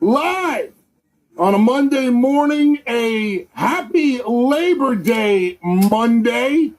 live on a Monday morning, a happy Labor Day Monday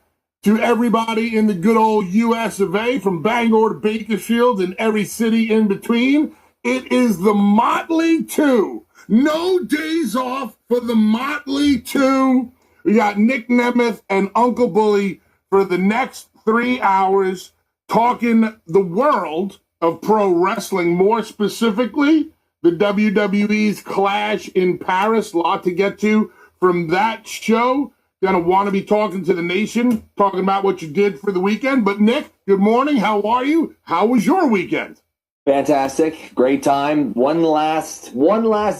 to everybody in the good old US of A, from Bangor to Bakersfield and every city in between. It is the Motley Two. No days off for the Motley Two. We got Nick Nemeth and Uncle Bully for the next 3 hours talking the world of pro wrestling, more specifically the WWE's Clash in Paris. A lot to get to from that show. Gonna want to be talking to the nation, talking about what you did for the weekend. But Nick, good morning. How are you? How was your weekend? Fantastic. Great time. One last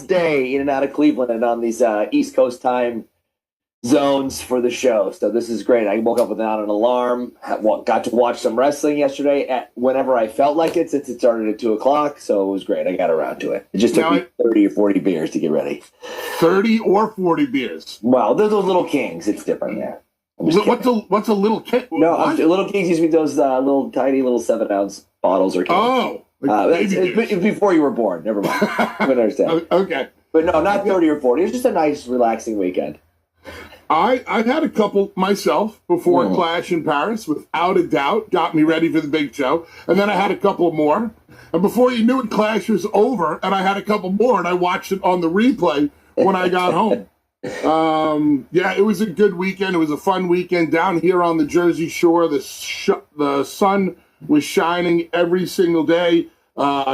day in and out of Cleveland and on these East Coast time zones for the show. So this is great. I woke up without an alarm. Got to watch some wrestling yesterday at whenever I felt like it, since it started at 2:00. So it was great. I got around to it. It just took me 30 or 40 beers to get ready. 30 or 40 beers? Well, they're those little kings. It's different, yeah. What's a little king? No, little kings used to be those little tiny little 7-ounce bottles or cans. Oh. It's before you were born. Never mind. I don't understand. Okay. But no, not 30 or 40. It's just a nice, relaxing weekend. I've had a couple myself before Clash in Paris, without a doubt. Got me ready for the big show. And then I had a couple more. And before you knew it, Clash was over, and I had a couple more, and I watched it on the replay when I got home. Yeah, it was a good weekend. It was a fun weekend down here on the Jersey Shore. The sun was shining every single day.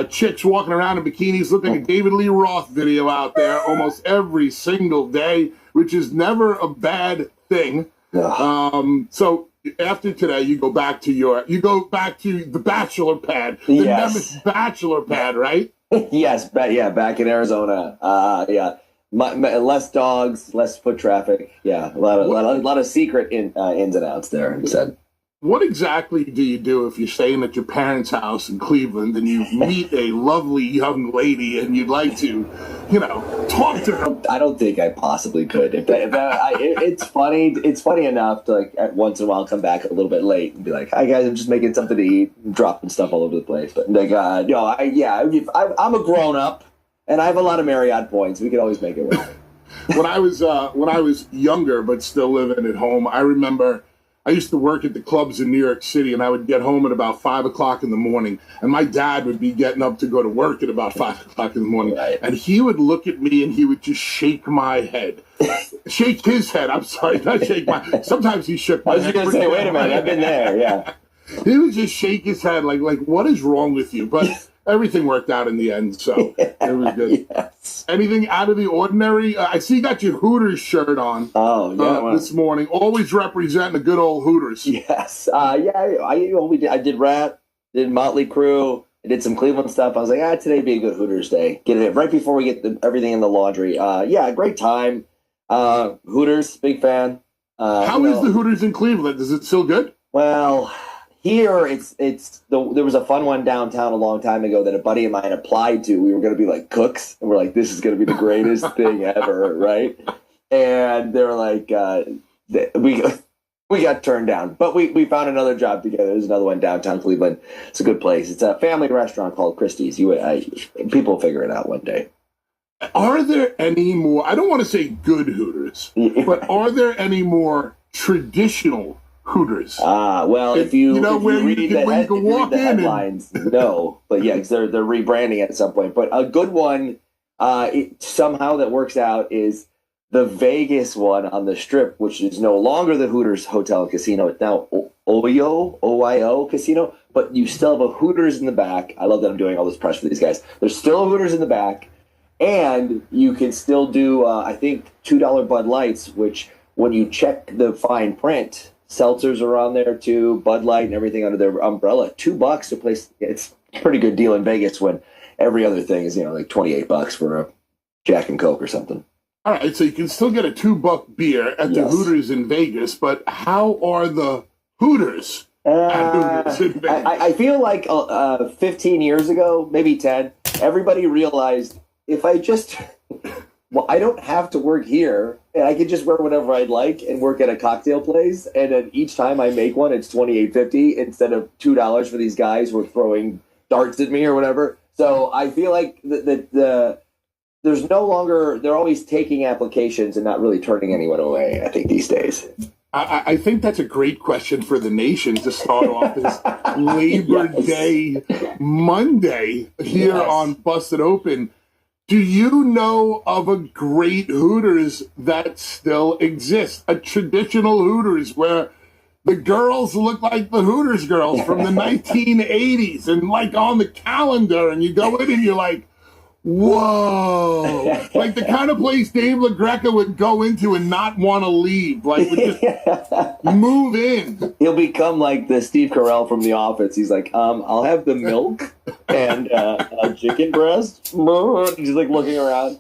Chicks walking around in bikinis, looking like a David Lee Roth video out there almost every single day, which is never a bad thing. So after today, you go back to the bachelor pad, the Nemeth bachelor pad, right? Yes, back in Arizona. Less dogs, less foot traffic. Yeah, a lot of secret ins and outs there. Instead. What exactly do you do if you're staying at your parents' house in Cleveland and you meet a lovely young lady and you'd like to, talk to her? I don't think I possibly could. It's funny. It's funny enough to once in a while come back a little bit late and be like, "Hi guys, I'm just making something to eat," and dropping stuff all over the place. But I'm a grown up and I have a lot of Marriott points. We could always make it work. When I was younger but still living at home, I remember I used to work at the clubs in New York City, and I would get home at about 5 o'clock in the morning, and my dad would be getting up to go to work at about 5 o'clock in the morning, right. And he would look at me and he would just shake my head. Shake his head, I'm sorry, not shake my. Sometimes he shook my head. I was going to say, wait a minute, I've been there, yeah. He would just shake his head like, what is wrong with you? But everything worked out in the end, so it was good. Yes. Anything out of the ordinary? I see you got your Hooters shirt on. Oh, yeah. This morning, always representing the good old Hooters. Yes. I did Rat, did Motley Crue, I did some Cleveland stuff. I was like, today'd be a good Hooters day. Get it right before we get everything in the laundry. Great time. Hooters, big fan. How is the Hooters in Cleveland? Is it still good? Well, here, there was a fun one downtown a long time ago that a buddy of mine applied to. We were going to be like cooks, and we're like, this is going to be the greatest thing ever, right? And they were like, we got turned down, but we found another job together. There's another one downtown Cleveland. It's a good place. It's a family restaurant called Christie's. People will figure it out one day. Are there any more? I don't want to say good Hooters, but are there any more traditional Hooters? Well, if you read the headlines, no. But yeah, because they're rebranding at some point. But a good one, somehow that works out, is the Vegas one on the Strip, which is no longer the Hooters Hotel and Casino. It's now OYO Casino, but you still have a Hooters in the back. I love that I'm doing all this press for these guys. There's still a Hooters in the back, and you can still do, I think, $2 Bud Lights, which when you check the fine print, seltzers are on there too, Bud Light and everything under their umbrella. $2 to place. It's a pretty good deal in Vegas when every other thing is, like $28 for a Jack and Coke or something. All right, so you can still get a $2 beer at the Hooters in Vegas, but how are the Hooters at Hooters in Vegas? I feel like 15 years ago, maybe 10, everybody realized if I just... Well, I don't have to work here, and I can just wear whatever I'd like and work at a cocktail place. And then each time I make one, it's $28.50 instead of $2 for these guys who are throwing darts at me or whatever. So I feel like the there's no longer, they're always taking applications and not really turning anyone away, I think, these days. I think that's a great question for the nation to start off this Labor Day Monday here on Busted Open. Do you know of a great Hooters that still exists? A traditional Hooters where the girls look like the Hooters girls from the 1980s and like on the calendar, and you go in and you're like, whoa, like the kind of place Dave LaGreca would go into and not want to leave, like would just move in. He'll become like the Steve Carell from The Office. He's like, I'll have the milk and a chicken breast. He's like looking around.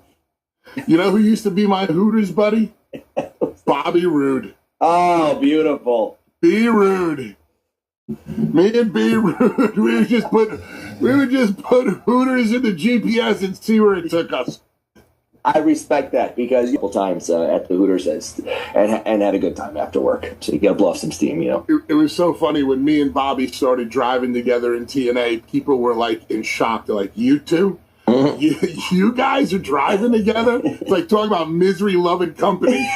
You know who used to be my Hooters buddy? Bobby Roode. Oh, beautiful. B. Roode. Me and B. Roode, we would just put Hooters in the GPS and see where it took us. I respect that because a couple times at the Hooters and had a good time after work. So you got to blow off some steam, you know. It was so funny when me and Bobby started driving together in TNA. People were like in shock. They're like, "You two, you guys are driving together?" It's like talking about misery-loving company.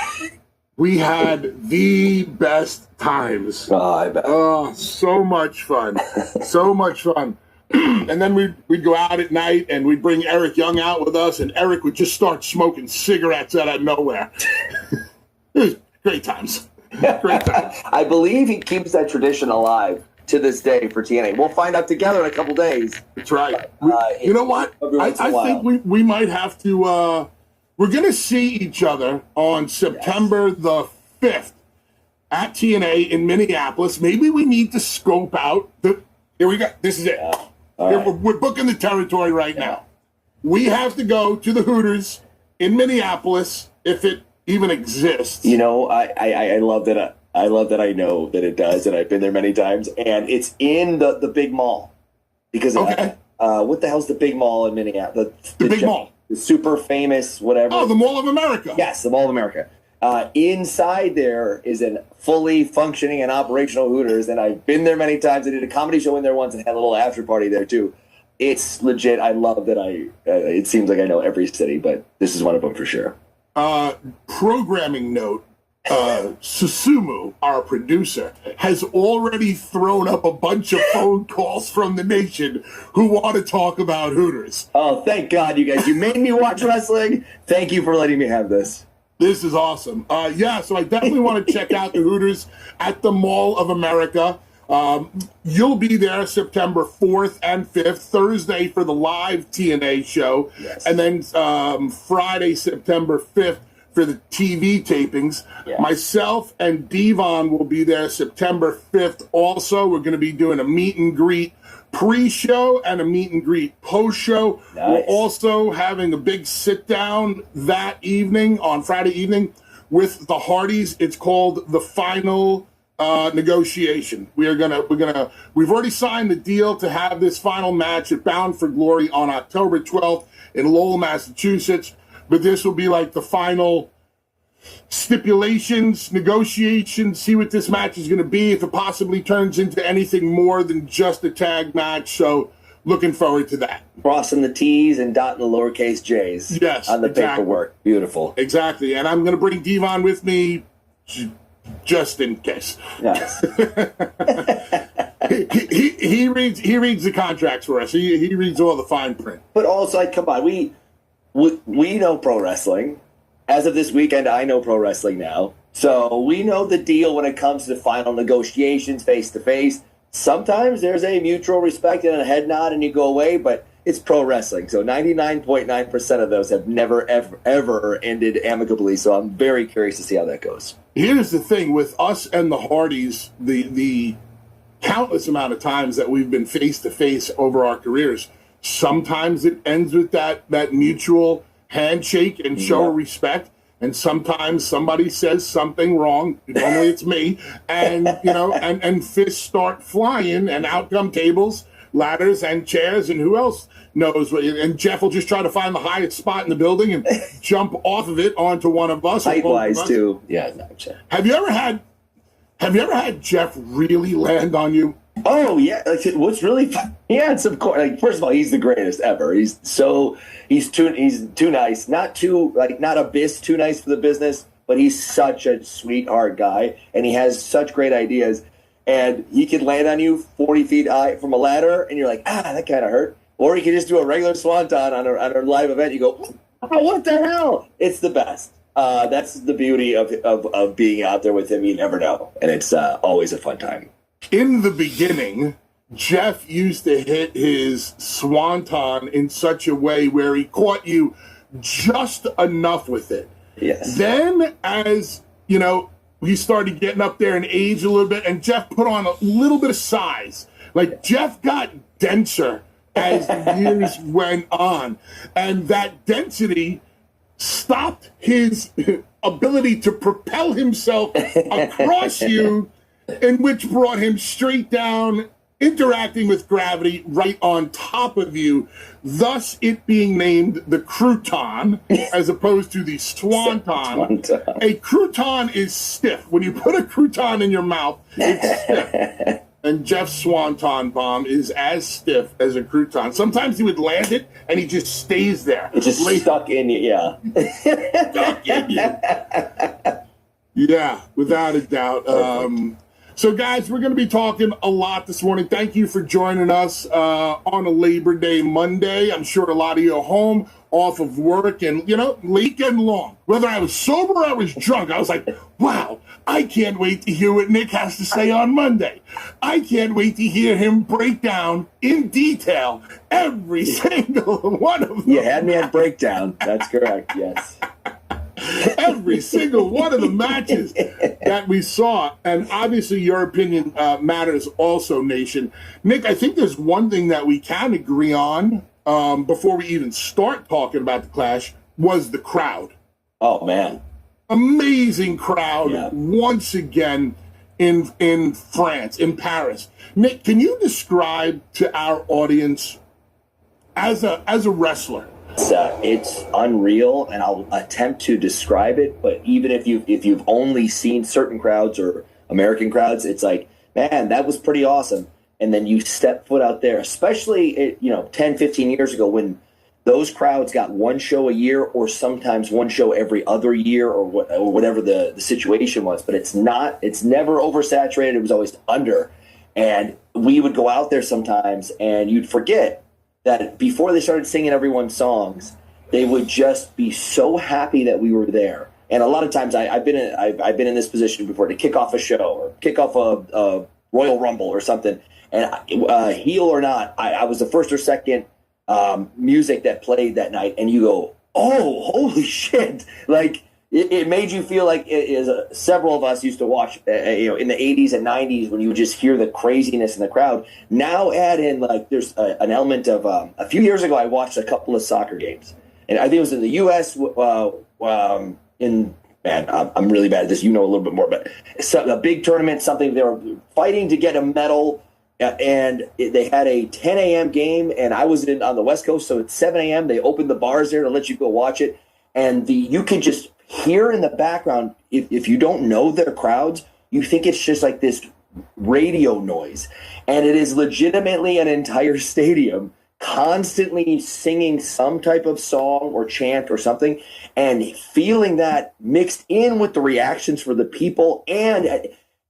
We had the best times. Oh, I bet. Oh, so much fun. So much fun. And then we'd go out at night and we'd bring Eric Young out with us, and Eric would just start smoking cigarettes out of nowhere. It was great times. Great times. I believe he keeps that tradition alive to this day for TNA. We'll find out together in a couple days. That's right. You know what? I think we might have to... we're going to see each other on September the 5th at TNA in Minneapolis. Maybe we need to scope out the... Here we go. This is it. Right. We're booking the territory right now. We have to go to the Hooters in Minneapolis if it even exists. You know, I love that. I love that I know that it does, and I've been there many times. And it's in the big mall. Because what the hell's the big mall in Minneapolis? The big mall. The super famous whatever. Oh, the Mall of America. Yes, the Mall of America. Inside there is a fully functioning and operational Hooters, and I've been there many times. I did a comedy show in there once and had a little after party there too. It's legit. I love that it seems like I know every city, but this is one of them for sure. Programming note, Susumu, our producer, has already thrown up a bunch of phone calls from the nation who want to talk about Hooters. Oh, thank God, you guys. You made me watch wrestling. Thank you for letting me have this. This is awesome. So I definitely want to check out the Hooters at the Mall of America. You'll be there September 4th and 5th, Thursday for the live TNA show, and then Friday, September 5th for the TV tapings. Yeah. Myself and Devon will be there September 5th also. We're going to be doing a meet and greet pre-show and a meet and greet post-show. Nice. We're also having a big sit-down that evening, on Friday evening, with the Hardys. It's called The Final Negotiation. We've already signed the deal to have this final match at Bound for Glory on October 12th in Lowell, Massachusetts. But this will be like the final stipulations, negotiations, see what this match is going to be, if it possibly turns into anything more than just a tag match. So looking forward to that. Crossing the T's and dotting the lowercase J's. Yes, on the paperwork. Beautiful. Exactly. And I'm going to bring Devon with me just in case. Yes. he reads the contracts for us. He reads all the fine print. But also, come on, we know pro wrestling. As of this weekend, I know pro wrestling now. So we know the deal when it comes to final negotiations face-to-face. Sometimes there's a mutual respect and a head nod and you go away, but it's pro wrestling. So 99.9% of those have never, ever ended amicably. So I'm very curious to see how that goes. Here's the thing with us and the Hardys, the countless amount of times that we've been face-to-face over our careers, sometimes it ends with that mutual handshake and show of respect, and sometimes somebody says something wrong. Normally it's me, and and fists start flying, and out come tables, ladders, and chairs, and who else knows? And Jeff will just try to find the highest spot in the building and jump off of it onto one of us. Height-wise too. Yeah. No, have you ever had Jeff really land on you? Oh yeah, like what's really fun? He had some like first of all, he's the greatest ever. He's too nice, not a biz too nice for the business, but he's such a sweetheart guy, and he has such great ideas. And he could land on you 40 feet high from a ladder, and you're like, that kind of hurt. Or he could just do a regular swanton on a live event. You go, what the hell? It's the best. That's the beauty of being out there with him. You never know, and it's always a fun time. In the beginning, Jeff used to hit his swanton in such a way where he caught you just enough with it. Yes. Then, as you know, he started getting up there in age a little bit, and Jeff put on a little bit of size. Like Jeff got denser as the years went on, and that density stopped his ability to propel himself across you, and which brought him straight down, interacting with gravity right on top of you, thus it being named the crouton as opposed to the swanton. A crouton is stiff. When you put a crouton in your mouth, it's stiff. And Jeff's swanton bomb is as stiff as a crouton. Sometimes he would land it, and he just stays there. It's just stuck in you, yeah. Stuck in you. Yeah, without a doubt. So, guys, we're going to be talking a lot this morning. Thank you for joining us on a Labor Day Monday. I'm sure a lot of you are home, off of work, and, late getting long. Whether I was sober or I was drunk, I was like, wow, I can't wait to hear what Nick has to say on Monday. I can't wait to hear him break down in detail every single one of them. You had me at breakdown. That's correct, yes. Every single one of the matches that we saw. And obviously your opinion matters also, Nation. Nick, I think there's one thing that we can agree on before we even start talking about the Clash was the crowd. Oh, man. Amazing crowd once again in France, in Paris. Nick, can you describe to our audience as a wrestler? It's unreal, and I'll attempt to describe it. But even if you've only seen certain crowds or American crowds, it's like, man, that was pretty awesome. And then you step foot out there, especially 10, 15 years ago when those crowds got one show a year, or sometimes one show every other year, or whatever the situation was. But it's never oversaturated. It was always under, and we would go out there sometimes, and you'd forget that before they started singing everyone's songs, they would just be so happy that we were there. And a lot of times I've been in this position before, to kick off a show or kick off a Royal Rumble or something. And heel or not, I was the first or second music that played that night. And you go, oh, holy shit. Like, it made you feel like several of us used to watch, in the 80s and 90s, when you would just hear the craziness in the crowd. Now add in, like, there's an element of, a few years ago, I watched a couple of soccer games. And I think it was in the U.S., I'm really bad at this. You know a little bit more. But a big tournament, something, they were fighting to get a medal. And they had a 10 a.m. game, and I was on the West Coast, so at 7 a.m. they opened the bars there to let you go watch it. And you could just hear in the background, if you don't know their crowds, you think it's just like this radio noise. And it is legitimately an entire stadium constantly singing some type of song or chant or something, and feeling that mixed in with the reactions for the people. And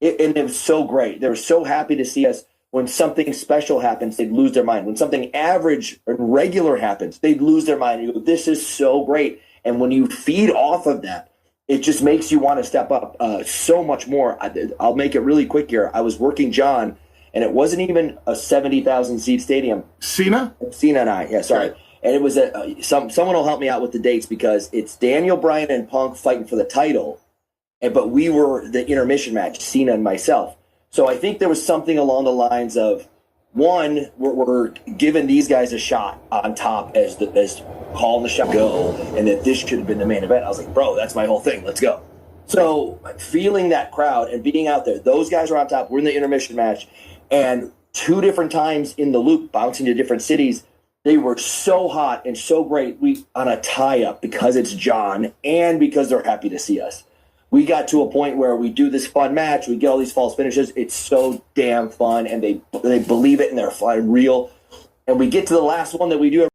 it was so great. They were so happy to see us. When something special happens, they'd lose their mind. When something average or regular happens, they'd lose their mind. You go, this is so great. And when you feed off of that, it just makes you want to step up so much more. I'll make it really quick here. I was working John, and it wasn't even a 70,000 seat stadium. Cena and I, yeah, sorry. And it was someone will help me out with the dates, because it's Daniel Bryan and Punk fighting for the title, but we were the intermission match, Cena and myself. So I think there was something along the lines of, one, we're giving these guys a shot on top as calling the shot go, and that this should have been the main event. I was like, bro, that's my whole thing. Let's go. So feeling that crowd and being out there, those guys are on top. We're in the intermission match, and 2 different times in the loop, bouncing to different cities, they were so hot and so great. We on a tie-up, because it's John and because they're happy to see us. we got to a point where we do this fun match, we get all these false finishes. It's so damn fun, and they believe it, and they're flying real. And we get to the last one that we do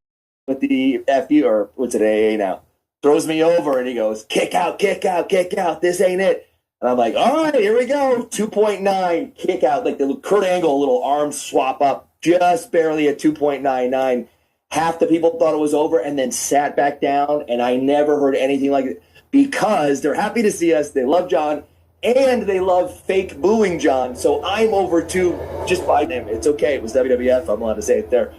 with the FU, or what's it, AA now, throws me over, and he goes, kick out, kick out, kick out. This ain't it. And I'm like, all right, here we go. 2.9, kick out. Like the Kurt Angle little arm swap up, just barely at 2.99. Half the people thought it was over and then sat back down, and I never heard anything like it because they're happy to see us. They love John, and they love fake booing John. So I'm over too, just by him. It's okay. It was WWF. I'm allowed to say it there.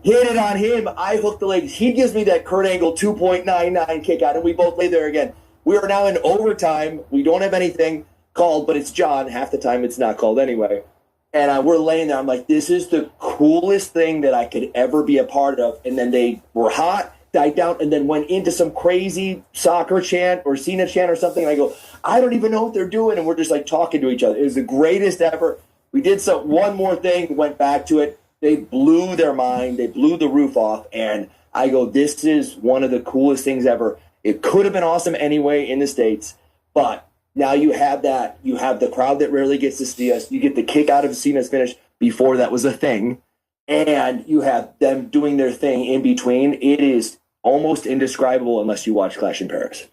Hit it on him. I hooked the legs. He gives me that Kurt Angle 2.99 kick out, and we both lay there again. We are now in overtime. We don't have anything called, but it's John. Half the time it's not called anyway. And we're laying there. I'm like, this is the coolest thing that I could ever be a part of. And then they were hot, died down, and then went into some crazy soccer chant or Cena chant or something. And I go, I don't even know what they're doing. And we're just like talking to each other. It was the greatest ever. We did one more thing, went back to it. They blew their mind. They blew the roof off. And I go, this is one of the coolest things ever. It could have been awesome anyway in the States, but now you have that. You have the crowd that rarely gets to see us. You get the kick out of Cena's finish before that was a thing, and you have them doing their thing in between. It is almost indescribable unless you watch Clash in Paris.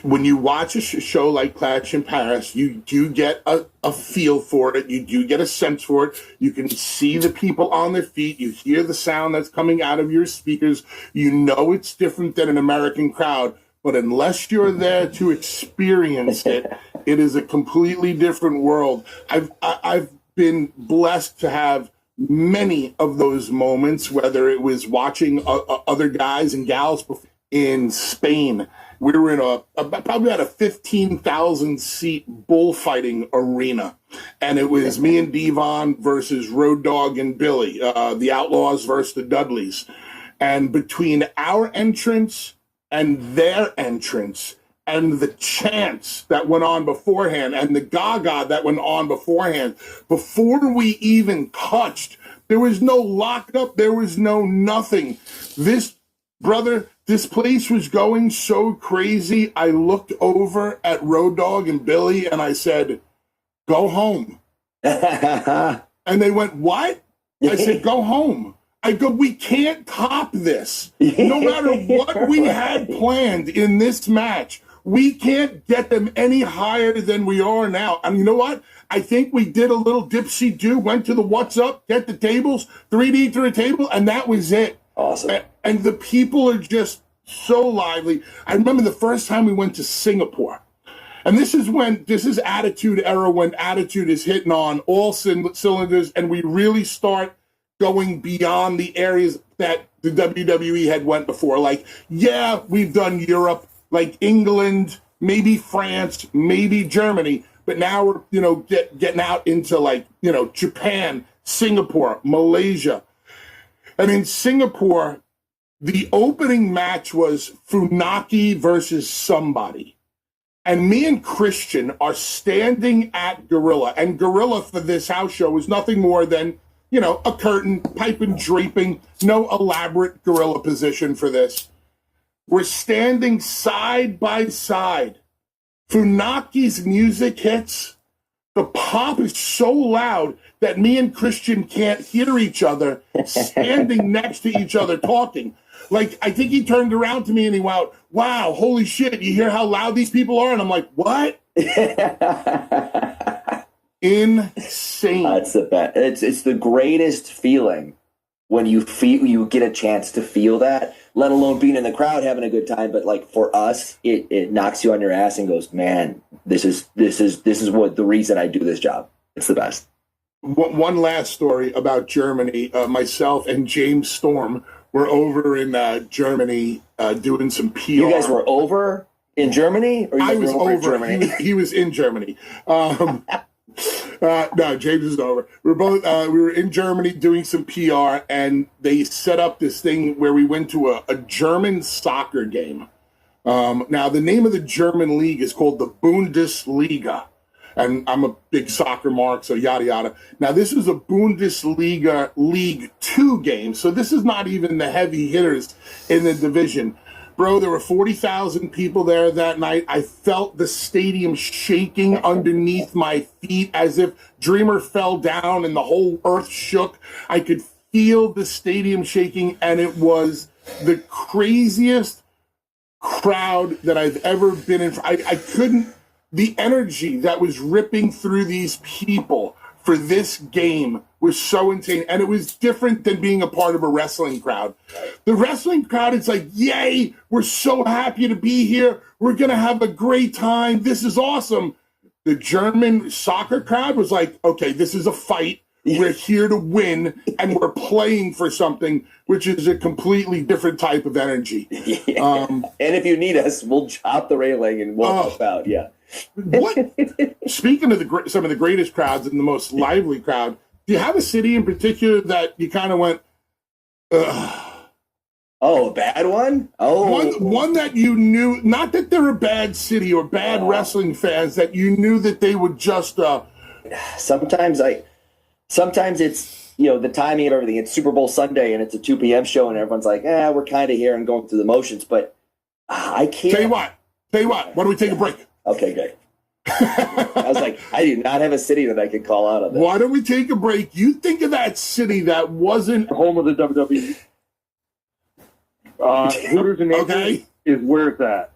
When you watch a show like Clash in Paris, you do get a feel for it. You do get a sense for it. You can see the people on their feet. You hear the sound that's coming out of your speakers. You know it's different than an American crowd. But unless you're there to experience it, it is a completely different world. I've been blessed to have many of those moments, whether it was watching other guys and gals in Spain. We were in probably at a 15,000 seat bullfighting arena, and it was me and Devon versus Road Dogg and Billy, the Outlaws versus the Dudleys. And between our entrance and their entrance and the chants that went on beforehand and the gaga that went on beforehand, before we even touched, there was no lockup, there was no nothing. This place was going so crazy, I looked over at Road Dogg and Billy and I said, go home. And they went, what? I said, go home. I go, we can't top this. No matter what we had planned in this match, we can't get them any higher than we are now. And you know what? I think we did a little dipsy-do, went to the what's up, get the tables, 3D through a table, and that was it. Awesome. And the people are just so lively. I remember the first time we went to Singapore. And this is Attitude Era, when Attitude is hitting on all cylinders, and we really start going beyond the areas that the WWE had went before. Like, yeah, we've done Europe, like England, maybe France, maybe Germany, but now we're, getting out into Japan, Singapore, Malaysia. And in Singapore, the opening match was Funaki versus somebody. And me and Christian are standing at Gorilla. And Gorilla for this house show is nothing more than, a curtain, pipe and draping, no elaborate gorilla position for this. We're standing side by side. Funaki's music hits. The pop is so loud that me and Christian can't hear each other standing next to each other talking. Like, I think he turned around to me and he went, wow, holy shit, you hear how loud these people are? And I'm like, what? Insane. That's the best. It's the greatest feeling when you get a chance to feel that, let alone being in the crowd having a good time. But like for us, it knocks you on your ass and goes, man, this is what the reason I do this job. It's the best. One last story about Germany. Myself and James Storm were over in Germany doing some PR. You guys were over in Germany? Or I was over. In Germany? He was in Germany. No, James is over. We were in Germany doing some PR, and they set up this thing where we went to a German soccer game. Now, the name of the German league is called the Bundesliga, and I'm a big soccer mark, so yada, yada. Now, this is a Bundesliga League 2 game, so this is not even the heavy hitters in the division. Bro, there were 40,000 people there that night. I felt the stadium shaking underneath my feet as if Dreamer fell down and the whole earth shook. I could feel the stadium shaking, and it was the craziest crowd that I've ever been in. I couldn't, the energy that was ripping through these people for this game was so insane. And it was different than being a part of a wrestling crowd. The wrestling crowd is like, yay, we're so happy to be here. We're going to have a great time. This is awesome. The German soccer crowd was like, okay, this is a fight. We're here to win, and we're playing for something, which is a completely different type of energy. Yeah. And if you need us, we'll chop the railing and we'll help out. Yeah. What? Speaking of some of the greatest crowds and the most lively crowd, do you have a city in particular that you kind of went, ugh? Oh, a bad one? Oh, one that you knew, not that they're a bad city or bad wrestling fans, that you knew that they would just. Sometimes it's, the timing of everything. It's Super Bowl Sunday and it's a 2 p.m. show and everyone's like, we're kind of here and going through the motions, but I can't. Tell you what, why don't we take a break? Okay, great. I was like, I do not have a city that I could call out of this. Why don't we take a break? You think of that city that wasn't home of the WWE. Hooters in Naples is where it's at.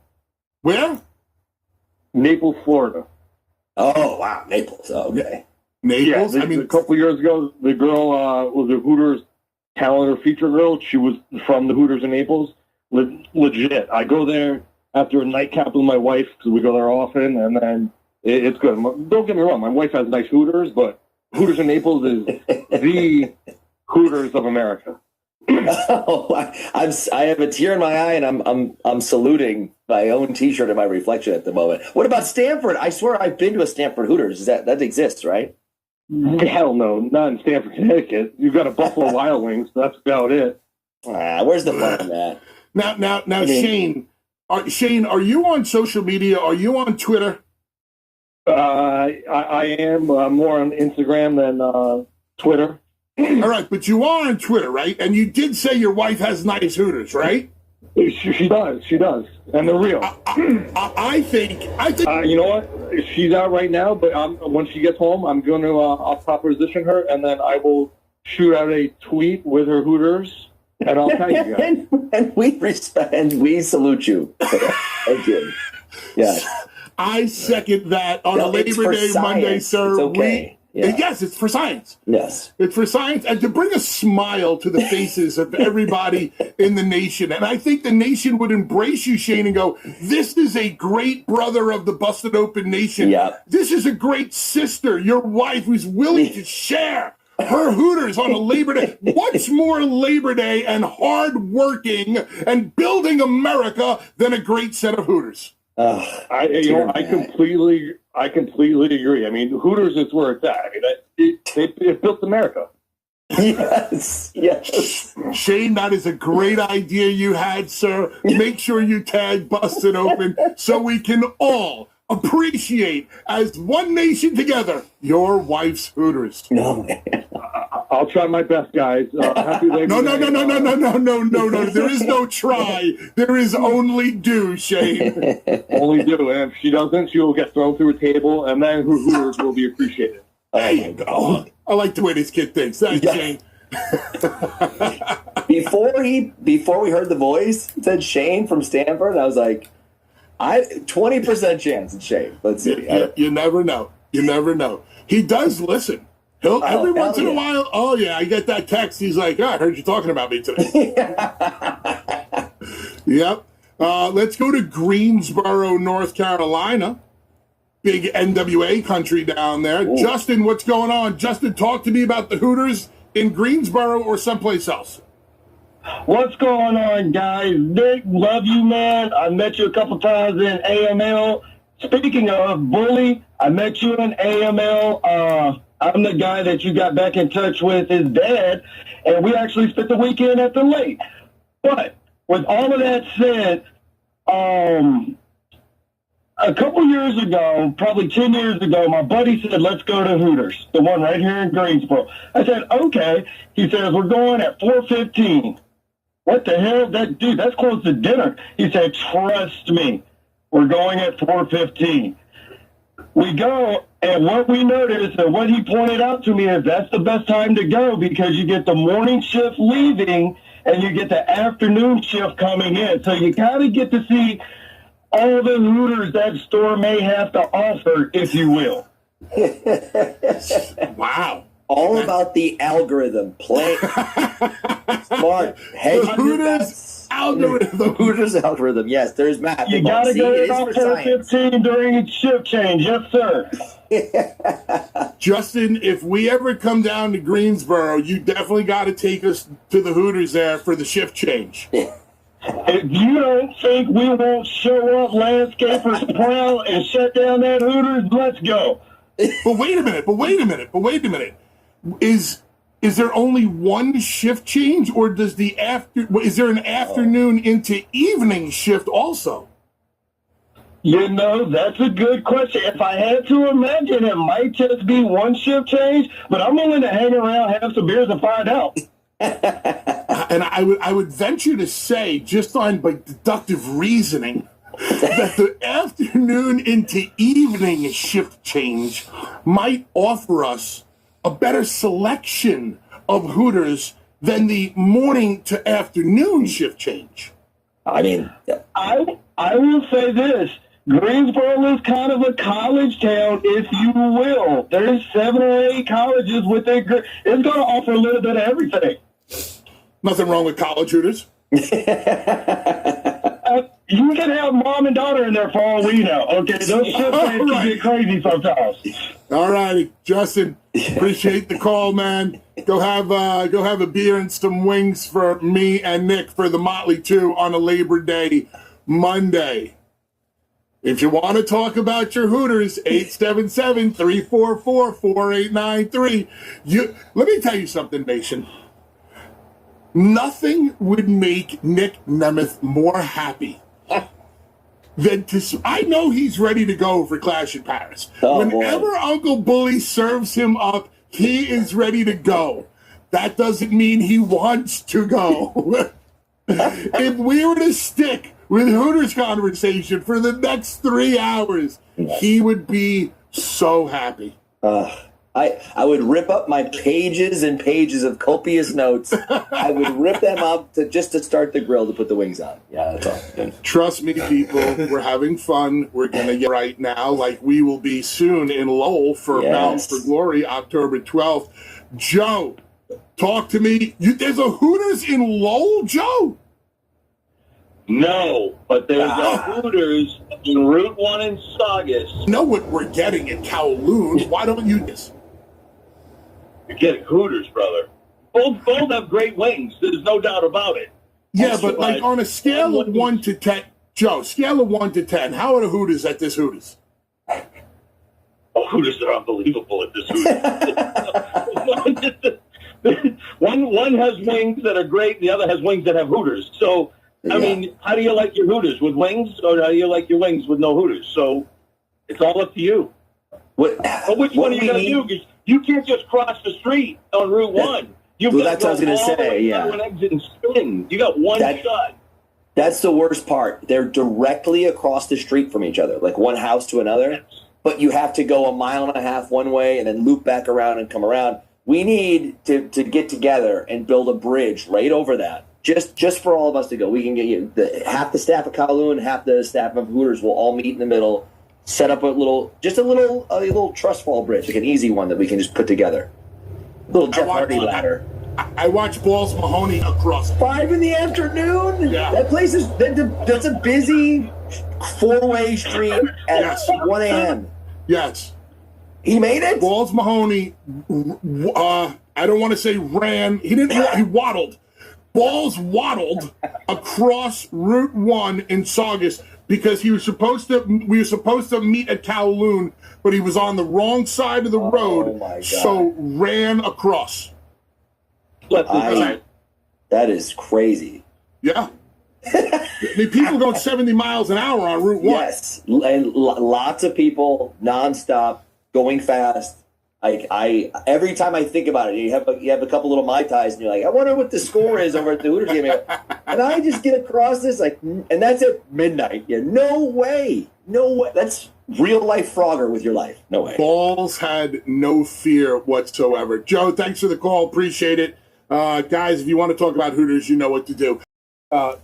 Where? Naples, Florida. Oh, wow. Naples. Okay. Naples? Yeah, a couple years ago, the girl was a Hooters talent or feature girl. She was from the Hooters in Naples. Legit. I go there after a nightcap with my wife because we go there often, and then it's good. Don't get me wrong. My wife has nice Hooters, but Hooters in Naples is the Hooters of America. Oh, I have a tear in my eye, and I'm saluting my own T-shirt and my reflection at the moment. What about Stanford? I swear I've been to a Stanford Hooters. That exists, right? Hell no, not in Stanford, Connecticut. You've got a Buffalo Wild Wings. That's about it. Where's the fun in that? Now, Shane. Shane, are you on social media? Are you on Twitter? I am more on Instagram than Twitter. All right, but you are on Twitter, right? And you did say your wife has nice Hooters, right? She does, and they're real. I think. You know what? She's out right now, but when she gets home, I'm going to I'll proposition her, and then I will shoot out a tweet with her Hooters, and I'll tell you guys. and we respect and we salute you. Thank you. Yes, I second that on a Labor Day science. Monday, sir. It's okay. Yes, it's for science. Yes. It's for science and to bring a smile to the faces of everybody in the nation. And I think the nation would embrace you, Shane, and go, this is a great brother of the Busted Open Nation. Yeah. This is a great sister, your wife, who's willing to share her Hooters on a Labor Day. What's more Labor Day and hard-working and building America than a great set of Hooters? I completely agree. I mean, Hooters is where it's at. I mean, it built America. Yes. Shane, that is a great idea you had, sir. Make sure you tag Busted Open so we can all appreciate, as one nation together, your wife's Hooters. No, man. I'll try my best, guys. Happy Labor Day. No. There is no try. There is only do, Shane. Only do. And if she doesn't, she will get thrown through a table, and then her Hooters will be appreciated. There you go. I like the way this kid thinks. Thanks, Shane. Before we heard the voice, it said Shane from Stanford. I was like, 20% chance it's Shane. Let's see. You never know. He does listen. Every once in a while, I get that text. He's like, I heard you talking about me today. Yep. Let's go to Greensboro, North Carolina. Big NWA country down there. Ooh. Justin, what's going on? Justin, talk to me about the Hooters in Greensboro or someplace else. What's going on, guys? Nick, love you, man. I met you a couple times in AML. Speaking of Bully, I met you in AML. I'm the guy that you got back in touch with his dad, and we actually spent the weekend at the lake. But with all of that said, a couple years ago, probably 10 years ago, my buddy said, let's go to Hooters, the one right here in Greensboro. I said, okay. He says, we're going at 4:15. what the hell? That's close to dinner. He said, trust me, we're going at 4:15. We go, and what we noticed and what he pointed out to me is that's the best time to go because you get the morning shift leaving and you get the afternoon shift coming in. So you kind of get to see all the Hooters that store may have to offer, if you will. Wow. All about the algorithm. Play smart. Hedge The Hooters algorithm. The Hooters algorithm. Yes, there's math. You got to get it off 4:15 during shift change. Yes, sir. Justin, if we ever come down to Greensboro, you definitely got to take us to the Hooters there for the shift change. If you don't think we won't show up landscapers proud and shut down that Hooters, let's go. But wait a minute. Is there only one shift change, or does is there an afternoon into evening shift also? You know, that's a good question. If I had to imagine, it might just be one shift change, but I'm willing to hang around, have some beers, and find out. And I would venture to say, just on deductive reasoning, that the afternoon into evening shift change might offer us a better selection of Hooters than the morning to afternoon shift change. I mean, I will say this. Greensboro is kind of a college town, if you will. There's 7 or 8 colleges within. It's going to offer a little bit of everything. Nothing wrong with college Hooters. You can have mom and daughter in there for all we know. Okay, those shift can get crazy sometimes. All righty, Justin. Appreciate the call, man. Go have a beer and some wings for me and Nick for the Motley 2 on a Labor Day Monday. If you want to talk about your Hooters, 877-344-4893. Let me tell you something, Nation. Nothing would make Nick Nemeth more happy than I know he's ready to go for Clash in Paris. Whenever boy. Uncle Bully serves him up, he is ready to go. That doesn't mean he wants to go. If we were to stick with Hooters conversation for the next 3 hours, he would be so happy. I would rip up my pages and pages of copious notes. I would rip them up just to start the grill to put the wings on. Yeah, that's all. Trust me, people, we're having fun. We're going to get right now, like we will be soon in Lowell for Bound for Glory, October 12th. Joe, talk to me. There's a Hooters in Lowell, Joe? No, but there's a Hooters in Route 1 in Saugus. You know what we're getting in Kowloon. Why don't you just... You're getting Hooters, brother. Both have great wings. There's no doubt about it. Yeah, but like on a scale of 1 to 10, Joe, scale of 1 to 10, how are the Hooters at this Hooters? Oh, Hooters are unbelievable at this Hooters. one has wings that are great, the other has wings that have Hooters. So, I mean, how do you like your Hooters? With wings, or how do you like your wings with no Hooters? So, it's all up to you. But which one are you going to do? You can't just cross the street on Route 1. That's what I was going to say, yeah. An exit and spin. You got one shot. That's the worst part. They're directly across the street from each other, like one house to another. Yes. But you have to go 1.5 miles one way and then loop back around and come around. We need to get together and build a bridge right over that. Just for all of us to go. We can get half the staff of Kowloon, half the staff of Hooters will all meet in the middle. Set up a little trust fall bridge, like an easy one that we can just put together. A little Jeff Hardy ladder. I watched Balls Mahoney across 5 in the afternoon. Yeah. That place that's a busy 4-way street at 1 a.m. Yes, he made it. Balls Mahoney. I don't want to say ran. He didn't. He waddled. Balls waddled across Route 1 in Saugus. Because we were supposed to meet at Kowloon, but he was on the wrong side of the road, so ran across. That is crazy. Yeah. I mean, people going 70 miles an hour on Route 1. Yes, and lots of people nonstop going fast. Like every time I think about it, you have a couple little Mai Tais, and you're like, I wonder what the score is over at the Hooters game. And I just get across this and that's at midnight. Yeah, no way. That's real life Frogger with your life. No way. Balls had no fear whatsoever. Joe, thanks for the call. Appreciate it. Guys, if you want to talk about Hooters, you know what to do.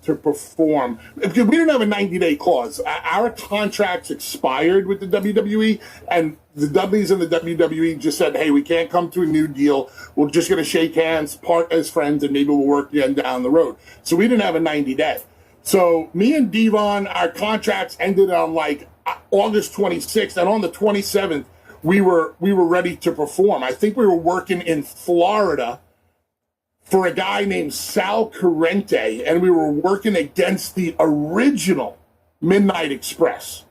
To perform, because we didn't have a 90-day clause. Our contracts expired with the WWE, and the Dudleys and the WWE just said, hey, we can't come to a new deal. We're just going to shake hands, part as friends, and maybe we'll work again down the road. So we didn't have a 90-day. So me and Devon, our contracts ended on like August 26th, and on the 27th, we were ready to perform. I think we were working in Florida for a guy named Sal Corrente, and we were working against the original Midnight Express,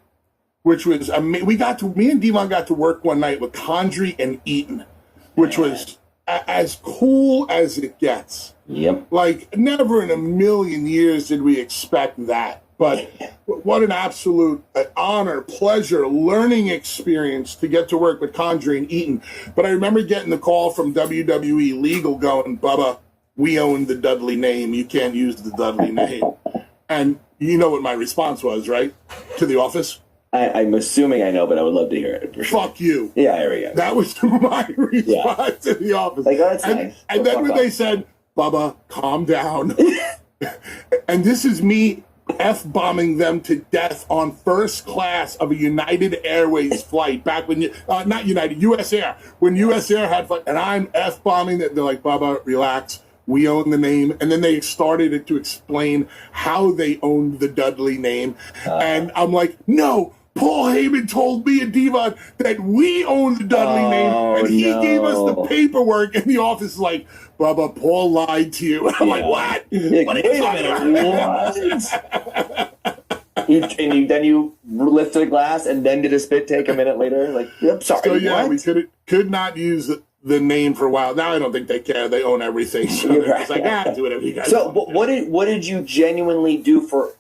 which was me and Devon got to work one night with Condrey and Eaton, which was as cool as it gets. Yep. Like, never in a million years did we expect that. But what an absolute honor, pleasure, learning experience to get to work with Condrey and Eaton. But I remember getting the call from WWE Legal going, Bubba, we own the Dudley name. You can't use the Dudley name. And you know what my response was, right? To the office? I'm assuming I know, but I would love to hear it. For sure. Fuck you. Yeah, there we go. That was my response to the office. Like, oh, that's nice. And then when they said, Bubba, calm down. And this is me F-bombing them to death on first class of a United Airways flight back when not United, US Air. When US Air had flight, and I'm F-bombing that. They're like, Bubba, relax. We own the name. And then they started to explain how they owned the Dudley name. And I'm like, no, Paul Heyman told me and Devon that we own the Dudley name. And he gave us the paperwork. And the office is like, Bubba, Paul lied to you. And I'm like, what? What are you talking about? Then you lifted a glass and then did a spit take a minute later. Like, I'm sorry. So yeah, what? we could not use the name for a while. Now I don't think they care. They own everything. So it's like, do whatever you guys So want. what did you genuinely do for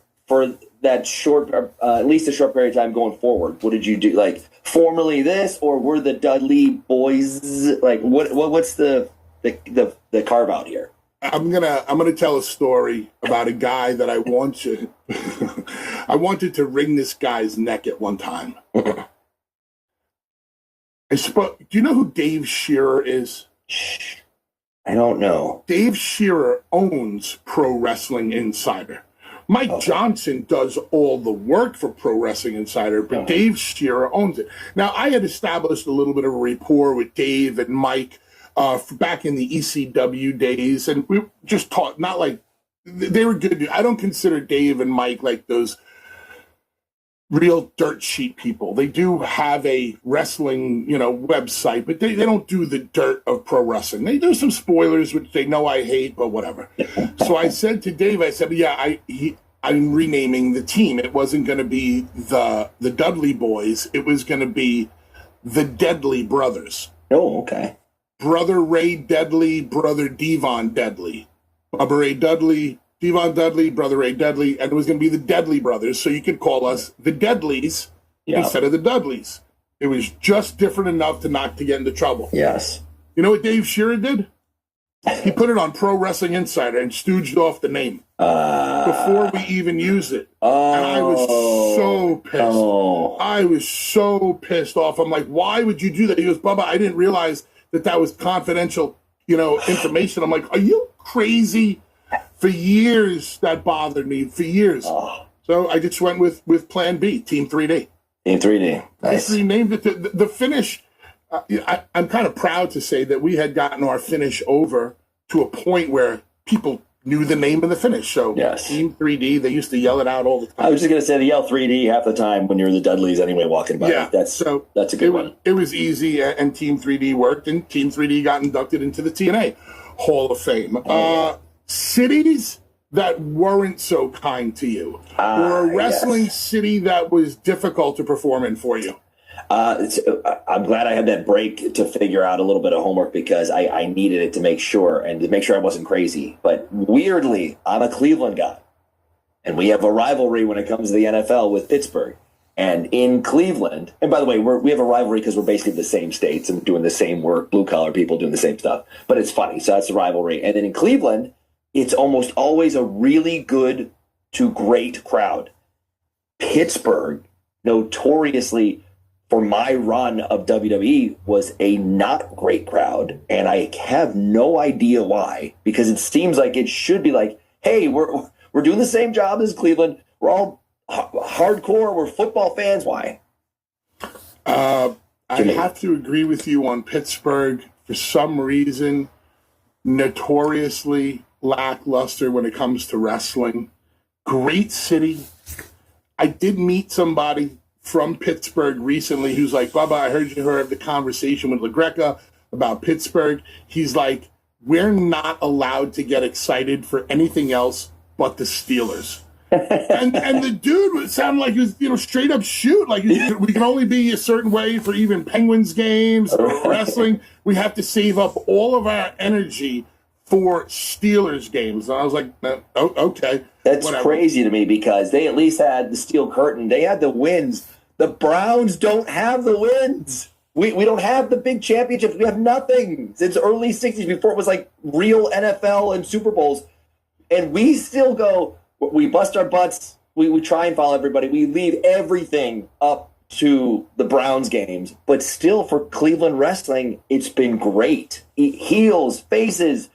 that short, at least a short period of time going forward? What did you do? Like, formerly this, or were the Dudley boys like what's the carve out here? I'm gonna tell a story about a guy that I wanted. I wanted to wring this guy's neck at one time. Do you know who Dave Shearer is? I don't know. Dave Shearer owns Pro Wrestling Insider. Mike Johnson does all the work for Pro Wrestling Insider, but Dave Shearer owns it. Now, I had established a little bit of a rapport with Dave and Mike back in the ECW days, and we just talked, not like, they were good. I don't consider Dave and Mike like those real dirt sheet people. They do have a wrestling, website, but they don't do the dirt of pro wrestling. They do some spoilers, which they know I hate, but whatever. So I said to Dave, I said, I'm renaming the team. It wasn't going to be the Dudley Boys. It was going to be the Deadly Brothers. Oh, okay. Brother Ray Deadly, brother Devon Deadly. Bubba Ray Dudley, Devon Dudley, brother Ray Dudley, and it was going to be the Deadly Brothers, so you could call us the Deadleys instead of the Dudleys. It was just different enough to not to get into trouble. Yes. You know what Dave Shearer did? He put it on Pro Wrestling Insider and stooged off the name before we even used it. And I was so pissed. I was so pissed off. I'm like, why would you do that? He goes, Bubba, I didn't realize that was confidential, information. I'm like, are you crazy? For years, that bothered me. For years. So I just went with Plan B, Team 3D. Team 3D. Nice. We named it the finish. I'm kind of proud to say that we had gotten our finish over to a point where people knew the name of the finish. So Team 3D, they used to yell it out all the time. I was just going to say, they yell 3D half the time when you're the Dudleys anyway walking by. Yeah, that's a good one. It was easy, and Team 3D worked, and Team 3D got inducted into the TNA Hall of Fame. Cities that weren't so kind to you, or a wrestling city that was difficult to perform in for you? I'm glad I had that break to figure out a little bit of homework, because I needed it to make sure I wasn't crazy. But weirdly, I'm a Cleveland guy, and we have a rivalry when it comes to the NFL with Pittsburgh. And in Cleveland, and by the way, we have a rivalry because we're basically the same states and doing the same work, blue-collar people doing the same stuff. But it's funny, so that's the rivalry. And then in Cleveland, it's almost always a really good to great crowd. Pittsburgh, notoriously, for my run of WWE, was a not great crowd. And I have no idea why, because it seems like it should be like, hey, we're doing the same job as Cleveland. We're all hardcore. We're football fans. Why? I have to agree with you on Pittsburgh. For some reason, notoriously lackluster when it comes to wrestling. Great city. I did meet somebody from Pittsburgh recently who's like, Bubba, I heard you heard the conversation with LaGreca about Pittsburgh. He's like, we're not allowed to get excited for anything else but the Steelers. and the dude sounded like he was, straight up shoot. Like, we can only be a certain way for even Penguins games or wrestling. We have to save up all of our energy for Steelers games. And I was like, oh, okay. That's whatever. Crazy to me because they at least had the steel curtain. They had the wins. The Browns don't have the wins. We don't have the big championships. We have nothing since early 60s before it was like real NFL and Super Bowls. And we still go, we bust our butts. We try and follow everybody. We leave everything up to the Browns games. But still, for Cleveland wrestling, it's been great. Heels, faces,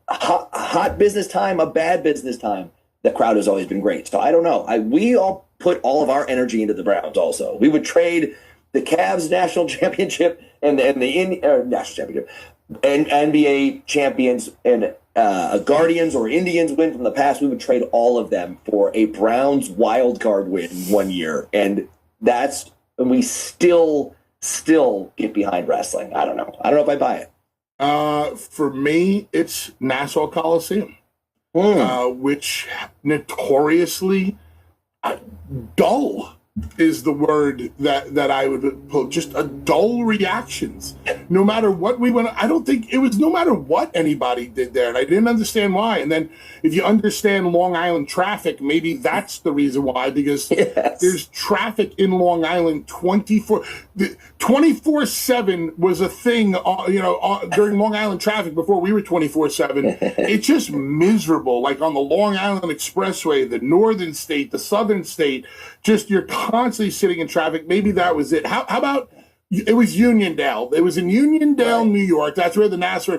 hot business time, a bad business time. The crowd has always been great. So I don't know. We all put all of our energy into the Browns also. We would trade the Cavs national championship and the national championship and NBA champions and Guardians or Indians win from the past. We would trade all of them for a Browns wild card win one year. And we still get behind wrestling. I don't know. I don't know if I buy it. For me, it's Nassau Coliseum, which notoriously dull is the word that I would put. Just a dull reactions. No matter what we went, I don't think it was no matter what anybody did there, and I didn't understand why. And then if you understand Long Island traffic, maybe that's the reason why, because there's traffic in Long Island 24/7 was a thing, during Long Island traffic before we were 24/7. It's just miserable, like on the Long Island Expressway, the northern state, the southern state, just you're constantly sitting in traffic. Maybe that was it. How about it was Uniondale? It was in Uniondale, New York. That's where the Nassau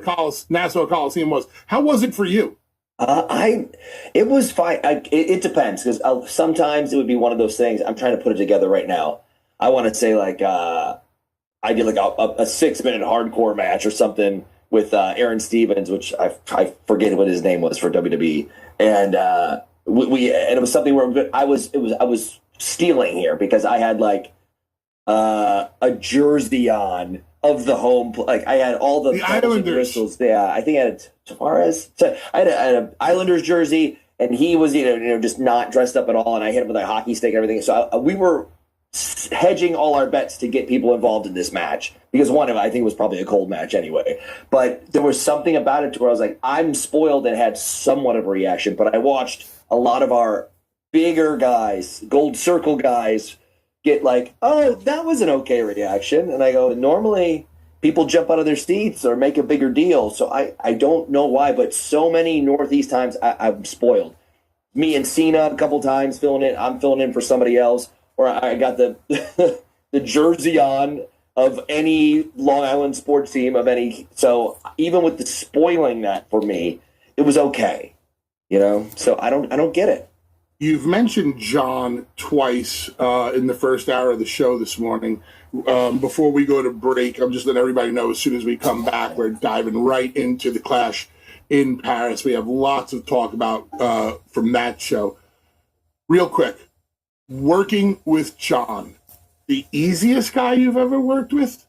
Coliseum was. How was it for you? It was fine. It depends, because sometimes it would be one of those things. I'm trying to put it together right now. I want to say like I did like a 6-minute hardcore match or something with Aaron Stevens, which I forget what his name was for WWE, and and it was something where I was stealing here because I had like a jersey on of the home, like I had all the Islanders crystals. Yeah, I think I had Tavares. So I had an Islanders jersey, and he was just not dressed up at all. And I hit him with a hockey stick and everything. So we were hedging all our bets to get people involved in this match because one of it, I think, was probably a cold match anyway. But there was something about it to where I was like, I'm spoiled and had somewhat of a reaction. But I watched a lot of our bigger guys, Gold Circle guys, get like, oh, that was an okay reaction. And I go, normally people jump out of their seats or make a bigger deal. So I don't know why, but so many Northeast times I'm spoiled. Me and Cena a couple times filling in. I'm filling in for somebody else. Or I got the the jersey on of any Long Island sports team of any. So even with the spoiling that for me, it was okay. So I don't get it. You've mentioned John twice in the first hour of the show this morning. Before we go to break, I'm just letting everybody know as soon as we come back, we're diving right into the Clash in Paris. We have lots of talk about from that show. Real quick, working with John, the easiest guy you've ever worked with?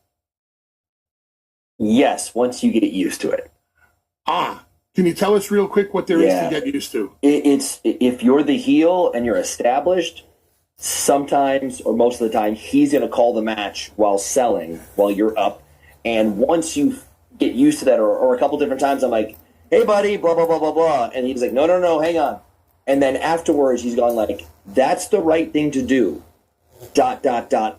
Yes, once you get used to it. Can you tell us real quick what there is to get used to? It's if you're the heel and you're established, sometimes or most of the time, he's going to call the match while selling, while you're up. And once you get used to that, or a couple different times, I'm like, hey, buddy, blah, blah, blah, blah, blah. And he's like, no, hang on. And then afterwards, he's gone like, that's the right thing to do.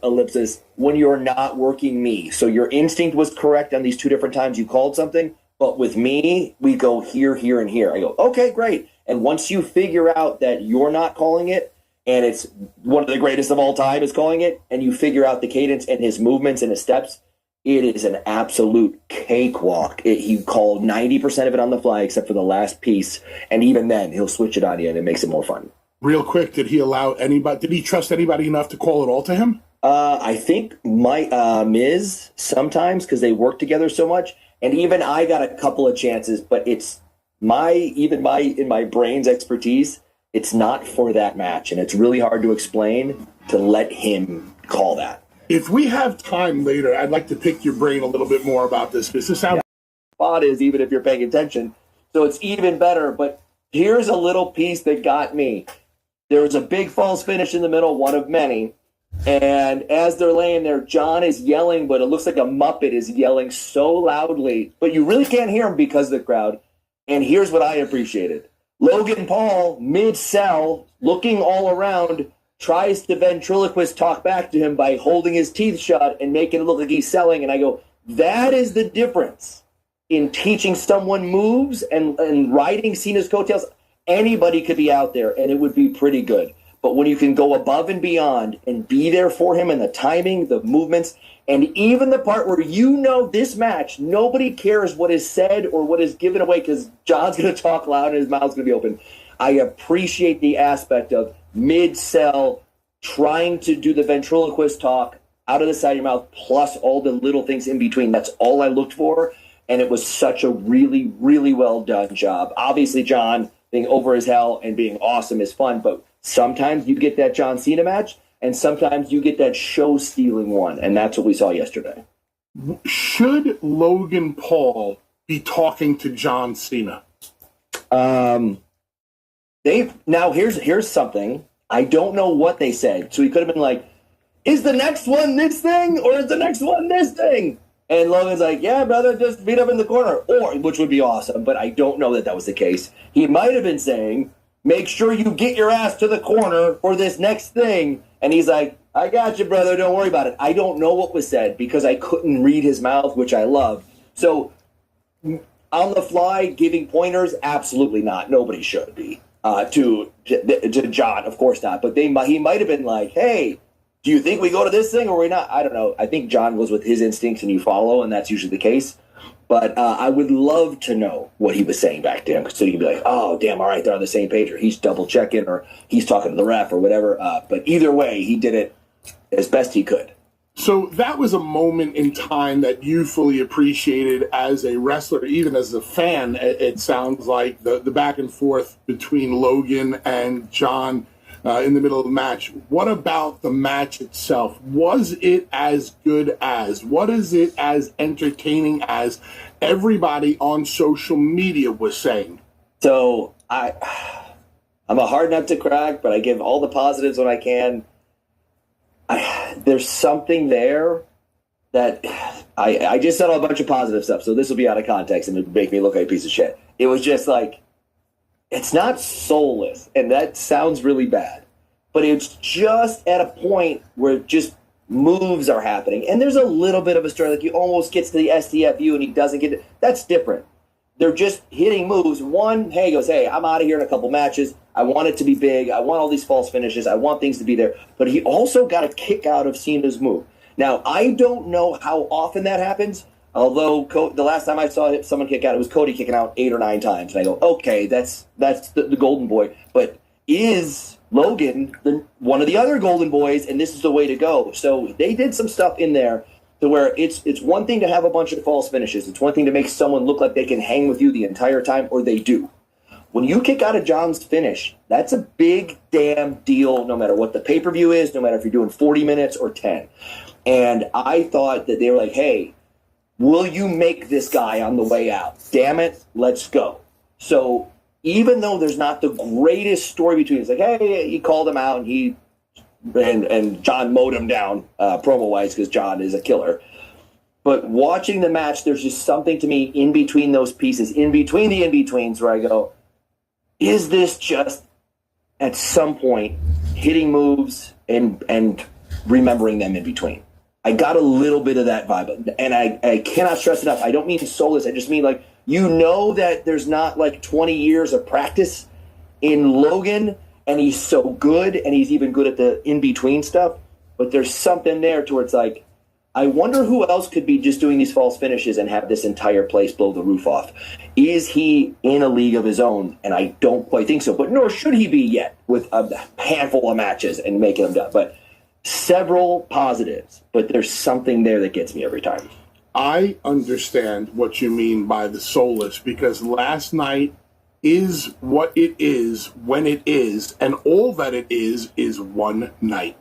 ellipsis, when you're not working me. So your instinct was correct on these two different times you called something, but with me, we go here, here, and here. I go, okay, great. And once you figure out that you're not calling it, and it's one of the greatest of all time is calling it, and you figure out the cadence and his movements and his steps, it is an absolute cakewalk. He called 90% of it on the fly except for the last piece, and even then, he'll switch it on you, and it makes it more fun. Real quick, did he trust anybody enough to call it all to him? I think Miz sometimes, because they work together so much, and even I got a couple of chances, but it's in my brain's expertise, it's not for that match, and it's really hard to explain to let him call that. If we have time later, I'd like to pick your brain a little bit more about this, because this sounds... Spot is, even if you're paying attention, so it's even better, but here's a little piece that got me. There was a big false finish in the middle, one of many, and as they're laying there, John is yelling, but it looks like a Muppet is yelling so loudly, but you really can't hear him because of the crowd, and here's what I appreciated. Logan Paul, mid-sell, looking all around, tries to ventriloquist talk back to him by holding his teeth shut and making it look like he's selling. And I go, that is the difference in teaching someone moves and riding Cena's coattails. Anybody could be out there and it would be pretty good. But when you can go above and beyond and be there for him and the timing, the movements, and even the part where this match, nobody cares what is said or what is given away because John's going to talk loud and his mouth's going to be open. I appreciate the aspect of mid-sell, trying to do the ventriloquist talk out of the side of your mouth, plus all the little things in between. That's all I looked for, and it was such a really, really well done job. Obviously, John being over as hell and being awesome is fun, but sometimes you get that John Cena match, and sometimes you get that show-stealing one, and that's what we saw yesterday. Should Logan Paul be talking to John Cena? Now here's something. I don't know what they said. So he could have been like, is the next one this thing or is the next one this thing? And Logan's like, yeah, brother, just beat up in the corner. Or, which would be awesome, but I don't know that was the case. He might have been saying, make sure you get your ass to the corner for this next thing. And he's like, I got you, brother. Don't worry about it. I don't know what was said because I couldn't read his mouth, which I love. So on the fly, giving pointers, absolutely not. Nobody should be. To John, of course not. But he might have been like, hey, do you think we go to this thing or we not? I don't know. I think John goes with his instincts and you follow, and that's usually the case. But I would love to know what he was saying back to him, so you can be like, oh, damn, all right, they're on the same page, or he's double-checking, or he's talking to the ref, or whatever. But either way, he did it as best he could. So that was a moment in time that you fully appreciated as a wrestler, even as a fan. It sounds like the back and forth between Logan and John in the middle of the match. What about the match itself? Was it as good as? What is it as entertaining as everybody on social media was saying? So I'm a hard nut to crack, but I give all the positives when I can. There's something there that I just said a bunch of positive stuff, so this will be out of context and it'll make me look like a piece of shit. It was just like, it's not soulless, and that sounds really bad, but it's just at a point where just moves are happening, and there's a little bit of a story, like he almost gets to the STFU and he doesn't get it. That's different. They're just hitting moves. One, he goes, hey, I'm out of here in a couple matches. I want it to be big. I want all these false finishes. I want things to be there. But he also got a kick out of Cena's move. Now, I don't know how often that happens, although the last time I saw someone kick out, it was Cody kicking out 8 or 9 times. And I go, okay, that's the golden boy. But is Logan one of the other golden boys, and this is the way to go? So they did some stuff in there to where it's one thing to have a bunch of false finishes. It's one thing to make someone look like they can hang with you the entire time, or they do. When you kick out of John's finish, that's a big damn deal, no matter what the pay-per-view is, no matter if you're doing 40 minutes or 10. And I thought that they were like, hey, will you make this guy on the way out? Damn it, let's go. So even though there's not the greatest story between, it's like, hey, he called him out and John mowed him down promo-wise because John is a killer. But watching the match, there's just something to me in between those pieces, in between the in-betweens, where I go, is this just at some point hitting moves and remembering them in between. I got a little bit of that vibe, and I cannot stress enough. I don't mean soulless. I just mean like, that there's not like 20 years of practice in Logan, and he's so good, and he's even good at the in-between stuff, but there's something there towards like, I wonder who else could be just doing these false finishes and have this entire place blow the roof off. Is he in a league of his own? And I don't quite think so, but nor should he be yet with a handful of matches and making them done. But several positives, but there's something there that gets me every time. I understand what you mean by the soulless, because last night is what it is when it is, and all that it is one night.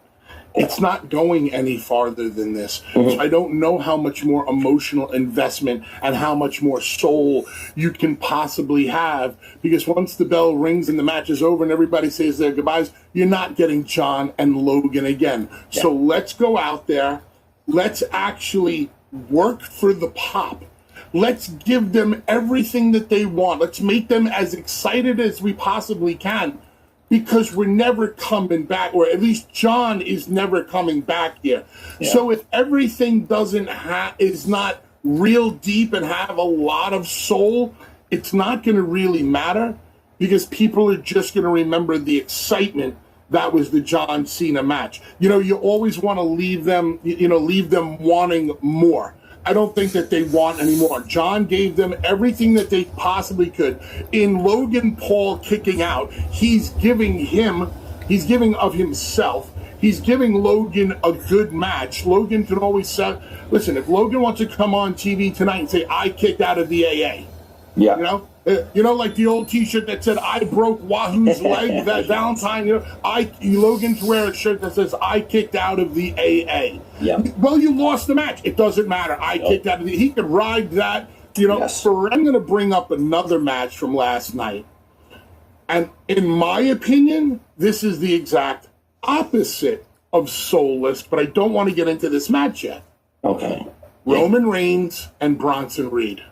It's not going any farther than this. Mm-hmm. So I don't know how much more emotional investment and how much more soul you can possibly have, because once the bell rings and the match is over and everybody says their goodbyes, you're not getting John and Logan again. Yeah. So let's go out there. Let's actually work for the pop. Let's give them everything that they want. Let's make them as excited as we possibly can, because we're never coming back, or at least John is never coming back here. Yeah. So if everything is not real deep and have a lot of soul, it's not going to really matter, because people are just going to remember the excitement that was the John Cena match. You always want to leave them wanting more. I don't think that they want any more. John gave them everything that they possibly could. In Logan Paul kicking out, he's giving of himself. He's giving Logan a good match. Logan can always say, listen, if Logan wants to come on TV tonight and say, I kicked out of the AA. Yeah. Like the old T-shirt that said, I broke Wahoo's leg, that Valentine, Logan can wear a shirt that says, I kicked out of the AA. Yeah. Well, you lost the match. It doesn't matter. I kicked out of the, he could ride that, Yes. So I'm going to bring up another match from last night. And in my opinion, this is the exact opposite of soulless, but I don't want to get into this match yet. Okay. Roman Reigns and Bronson Reed.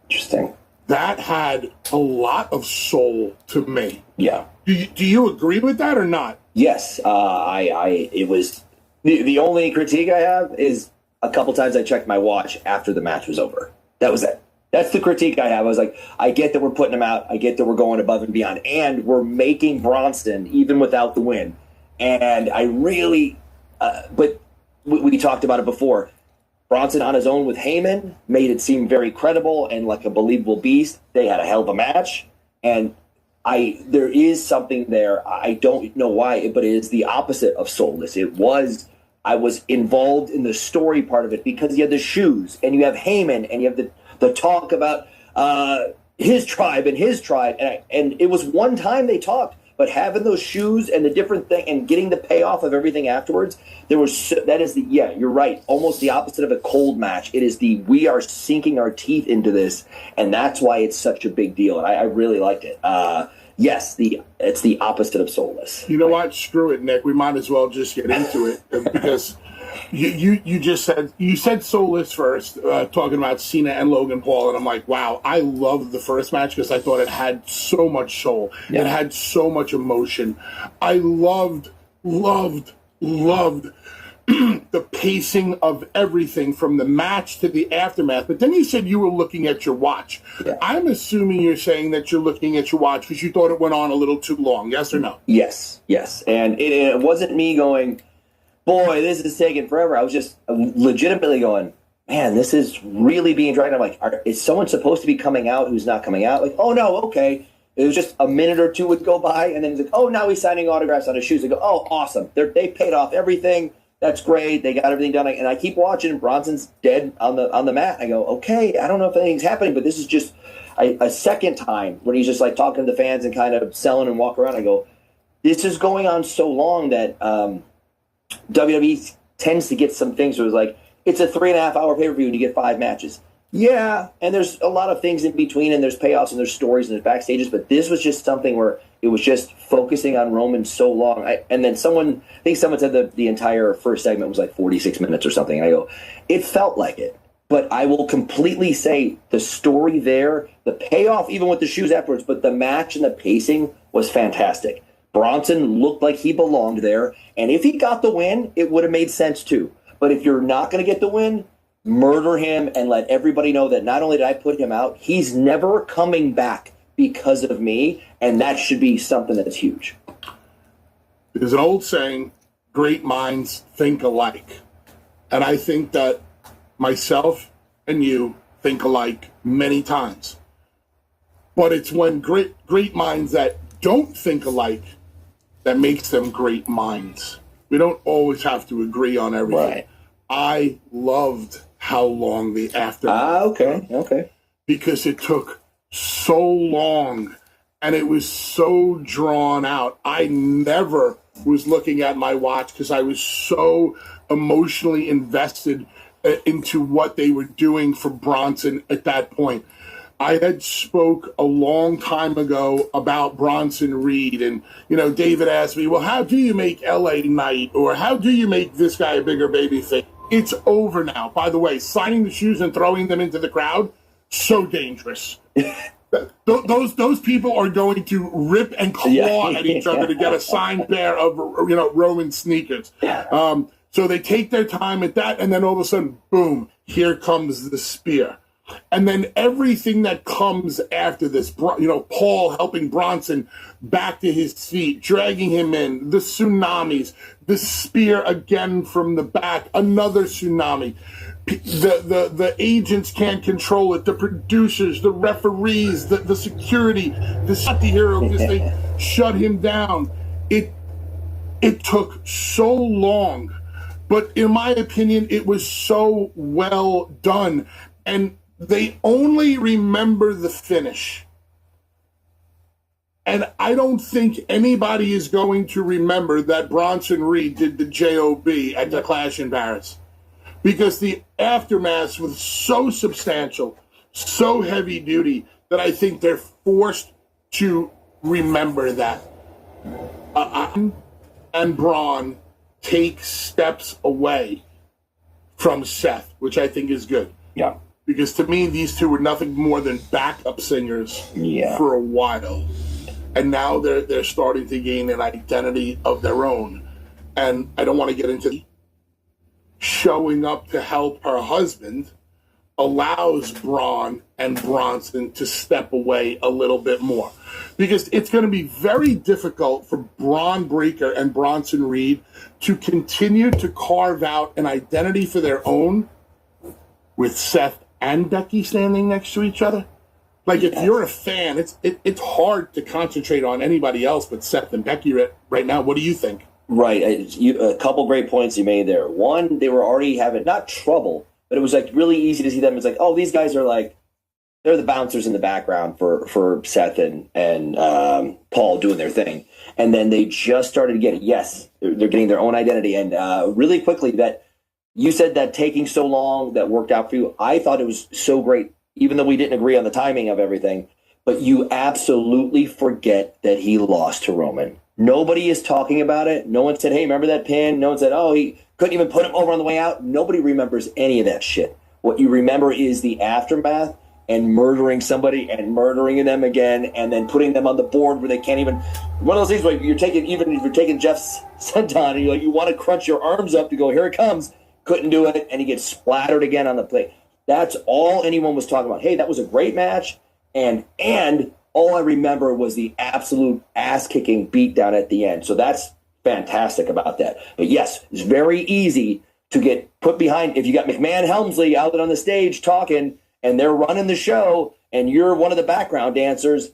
Interesting. That had a lot of soul to me. Yeah. Do you agree with that or not? Yes. It was the only critique I have is a couple times I checked my watch after the match was over. That was it. That's the critique I have. I was like, I get that we're putting him out. I get that we're going above and beyond, and we're making Bronson even without the win. And I really, but we talked about it before. Bronson on his own with Heyman made it seem very credible and like a believable beast. They had a hell of a match, and there is something there. I don't know why, but it is the opposite of soulless. I was involved in the story part of it, because you have the shoes and you have Heyman and you have the talk about his tribe, and it was one time they talked. But having those shoes and the different thing and getting the payoff of everything afterwards, you're right, almost the opposite of a cold match. It is we are sinking our teeth into this, and that's why it's such a big deal. And I really liked it. Yes, it's the opposite of soulless. You know what? Screw it, Nick. We might as well just get into it, because you just said soulless first, talking about Cena and Logan Paul, and I'm like, wow, I loved the first match because I thought it had so much soul. Yeah. It had so much emotion. I loved the pacing of everything from the match to the aftermath. But then you said you were looking at your watch. Yeah. I'm assuming you're saying that you're looking at your watch because you thought it went on a little too long. Yes or no? Yes. And it wasn't me going, boy, this is taking forever. I was just legitimately going, man, this is really being dragged. I'm like, is someone supposed to be coming out who's not coming out? Like, oh, no, okay. It was just a minute or two would go by, and then it's like, oh, now he's signing autographs on his shoes. I go, oh, awesome. They paid off everything. That's great. They got everything done. And I keep watching, and Bronson's dead on the mat. I go, okay, I don't know if anything's happening, but this is just a second time when he's just like talking to the fans and kind of selling and walk around. I go, this is going on so long that WWE tends to get some things where it's like, it's a 3.5 hour pay-per-view and you get 5 matches. Yeah, and there's a lot of things in between, and there's payoffs and there's stories and there's backstages, but this was just something where it was just focusing on Roman so long. And then someone said the entire first segment was like 46 minutes or something. And I go, it felt like it. But I will completely say the story there, the payoff, even with the shoes afterwards, but the match and the pacing was fantastic. Bronson looked like he belonged there. And if he got the win, it would have made sense too. But if you're not going to get the win, murder him and let everybody know that not only did I put him out, he's never coming back because of me. And that should be something that's huge. There's an old saying, great minds think alike. And I think that myself and you think alike many times. But it's when great minds that don't think alike that makes them great minds. We don't always have to agree on everything. Right. I loved how long the aftermath okay. because it took so long and it was so drawn out. I never was looking at my watch because I was so emotionally invested into what they were doing for Bronson at that point. I had spoke a long time ago about Bronson Reed, and David asked me, well, how do you make LA Knight, or how do you make this guy a bigger babyface? It's over now. By the way, signing the shoes and throwing them into the crowd, so dangerous. Those people are going to rip and claw at each other to get a signed pair of Roman sneakers. So they take their time at that, and then all of a sudden, boom, here comes the spear. And then everything that comes after this, Paul helping Bronson back to his feet, dragging him in, the tsunamis, the spear again from the back, another tsunami. The agents can't control it, the producers, the referees, the security, the hero, because they shut him down. It took so long, but in my opinion, it was so well done. And they only remember the finish. And I don't think anybody is going to remember that Bronson Reed did the JOB at the Clash in Paris. Because the aftermath was so substantial, so heavy duty, that I think they're forced to remember that. And Braun take steps away from Seth, which I think is good. Yeah. Because to me, these two were nothing more than backup singers for a while. And now they're starting to gain an identity of their own. And I don't want to get into showing up to help her husband allows Braun and Bronson to step away a little bit more. Because it's going to be very difficult for Braun Breaker and Bronson Reed to continue to carve out an identity for their own with Seth and Becky standing next to each other. Like, if you're a fan, it's hard to concentrate on anybody else but Seth and Becky right now. What do you think? Right. A couple great points you made there. One, they were already having, not trouble, but it was like really easy to see them. It's like, oh, these guys are like, they're the bouncers in the background for Seth and Paul doing their thing. And then they just started to get it. Yes, they're getting their own identity. And really quickly, that you said that taking so long that worked out for you. I thought it was so great, even though we didn't agree on the timing of everything. But you absolutely forget that he lost to Roman. Nobody is talking about it. No one said, hey, remember that pin? No one said, oh, he couldn't even put him over on the way out. Nobody remembers any of that shit. What you remember is the aftermath and murdering somebody and murdering them again and then putting them on the board where they can't even. One of those things where you're taking, even if you're taking Jeff Senton and you want to crunch your arms up to go, here it comes. Couldn't do it, and he gets splattered again on the plate. That's all anyone was talking about. Hey, that was a great match, and all I remember was the absolute ass-kicking beatdown at the end. So that's fantastic about that. But yes, it's very easy to get put behind. If you got McMahon Helmsley out on the stage talking, and they're running the show, and you're one of the background dancers,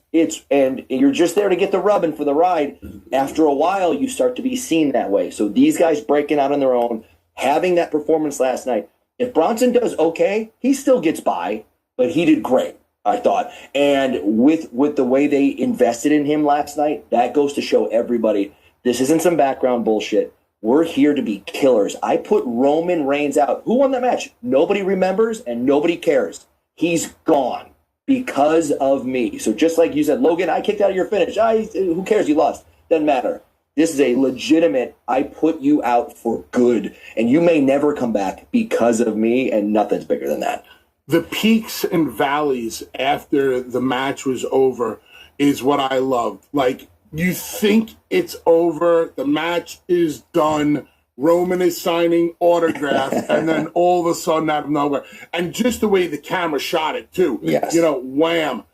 and you're just there to get the rubbing for the ride. After a while, you start to be seen that way. So these guys breaking out on their own, having that performance last night. If Bronson does okay, he still gets by, but he did great, I thought. And with the way they invested in him last night, that goes to show everybody this isn't some background bullshit. We're here to be killers. I put Roman Reigns out. Who won that match? Nobody remembers and nobody cares. He's gone because of me. So just like you said, Logan, I kicked out of your finish. Who cares? You lost. Doesn't matter. This is a legitimate, I put you out for good, and you may never come back because of me, and nothing's bigger than that. The peaks and valleys after the match was over is what I loved. Like, You think it's over. The match is done. Roman is signing autographs, and then all of a sudden, out of nowhere, and just the way the camera shot it too. Yes. Wham,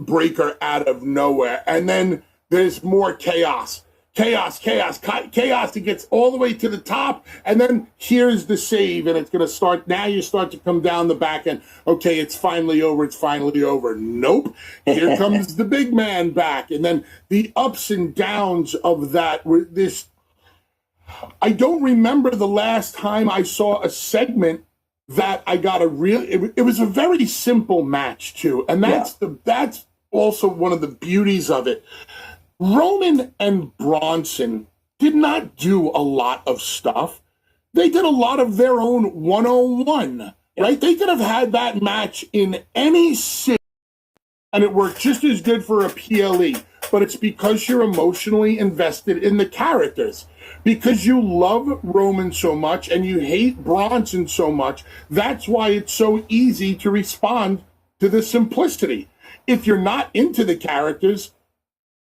breaker out of nowhere, and then there's more chaos. Chaos. It gets all the way to the top, and then here's the save, and it's going to start. Now you start to come down the back end. Okay, it's finally over. Nope. Here comes the big man back, and then the ups and downs of that. I don't remember the last time I saw a segment that I got it was a very simple match too, and that's also one of the beauties of it. Roman and Bronson did not do a lot of stuff. They did a lot of their own one-on-one, right? They could have had that match in any city, and it worked just as good for a PLE. But it's because you're emotionally invested in the characters. Because you love Roman so much and you hate Bronson so much, that's why it's so easy to respond to the simplicity. If you're not into the characters,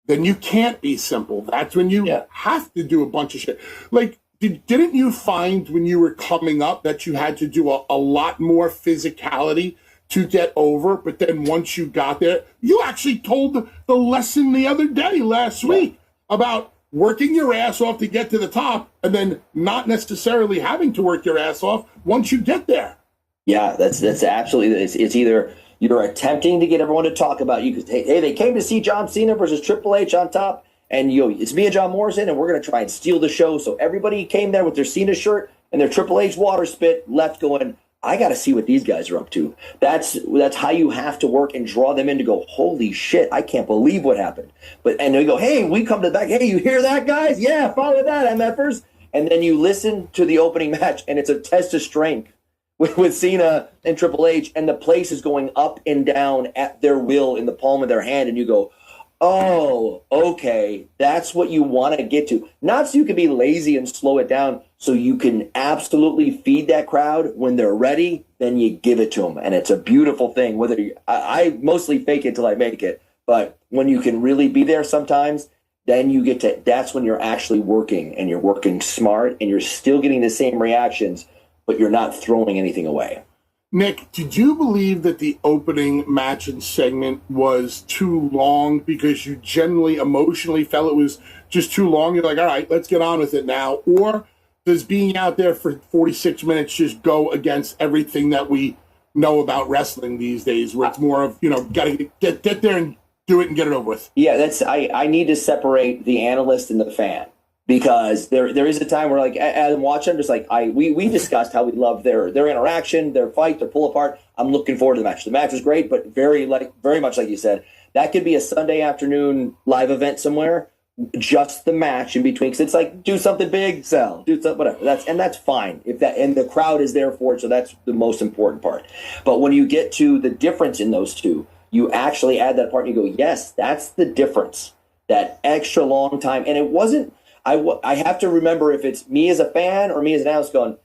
then you can't be simple. That's when you have to do a bunch of shit. Like, didn't you find when you were coming up that you had to do a lot more physicality to get over? But then once you got there, you actually told the lesson the other day, last week, about working your ass off to get to the top and then not necessarily having to work your ass off once you get there. Yeah, that's absolutely, it's either you're attempting to get everyone to talk about you because, hey, they came to see John Cena versus Triple H on top, and it's me and John Morrison, and we're going to try and steal the show. So everybody came there with their Cena shirt and their Triple H water spit, left going, I got to see what these guys are up to. That's how you have to work and draw them in to go, holy shit, I can't believe what happened. And they go, hey, we come to the back. Hey, you hear that, guys? Yeah, follow that, MFers. And then you listen to the opening match, and it's a test of strength with Cena and Triple H, and the place is going up and down at their will in the palm of their hand, and you go, oh, okay, that's what you want to get to. Not so you can be lazy and slow it down, so you can absolutely feed that crowd. When they're ready, then you give it to them, and it's a beautiful thing. I mostly fake it till I make it, but when you can really be there sometimes, then you get to, that's when you're actually working, and you're working smart, and you're still getting the same reactions, but you're not throwing anything away. Nick, did you believe that the opening match and segment was too long because you generally emotionally felt it was just too long? You're like, all right, let's get on with it now. Or does being out there for 46 minutes just go against everything that we know about wrestling these days, where it's more of, got to get there and do it and get it over with? Yeah, I need to separate the analyst and the fan. Because there is a time where, like, as I'm watching, just like we discussed how we love their interaction, their fight, their pull apart. I'm looking forward to the match. The match was great, but very much like you said, that could be a Sunday afternoon live event somewhere. Just the match in between, because it's like, do something big, sell, do something, whatever. That's fine and the crowd is there for it. So that's the most important part. But when you get to the difference in those two, you actually add that part and you go, yes, that's the difference. That extra long time, and it wasn't. I have to remember if it's me as a fan or me as an analyst going,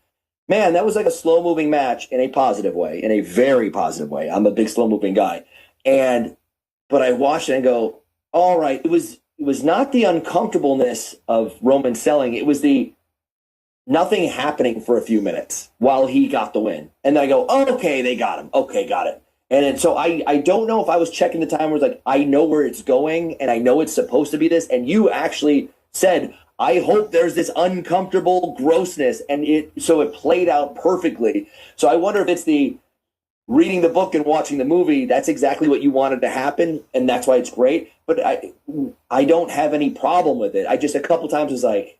man, that was like a slow-moving match in a positive way, in a very positive way. I'm a big slow-moving guy. But I watched it and go, all right, it was not the uncomfortableness of Roman selling. It was the nothing happening for a few minutes while he got the win. And then I go, oh, okay, they got him. Okay, got it. And so I don't know if I was checking the time where it's like, I know where it's going and I know it's supposed to be this. And you actually said, I hope there's this uncomfortable grossness, and it played out perfectly. So I wonder if it's the reading the book and watching the movie. That's exactly what you wanted to happen, and that's why it's great. But I don't have any problem with it. I just a couple times was like,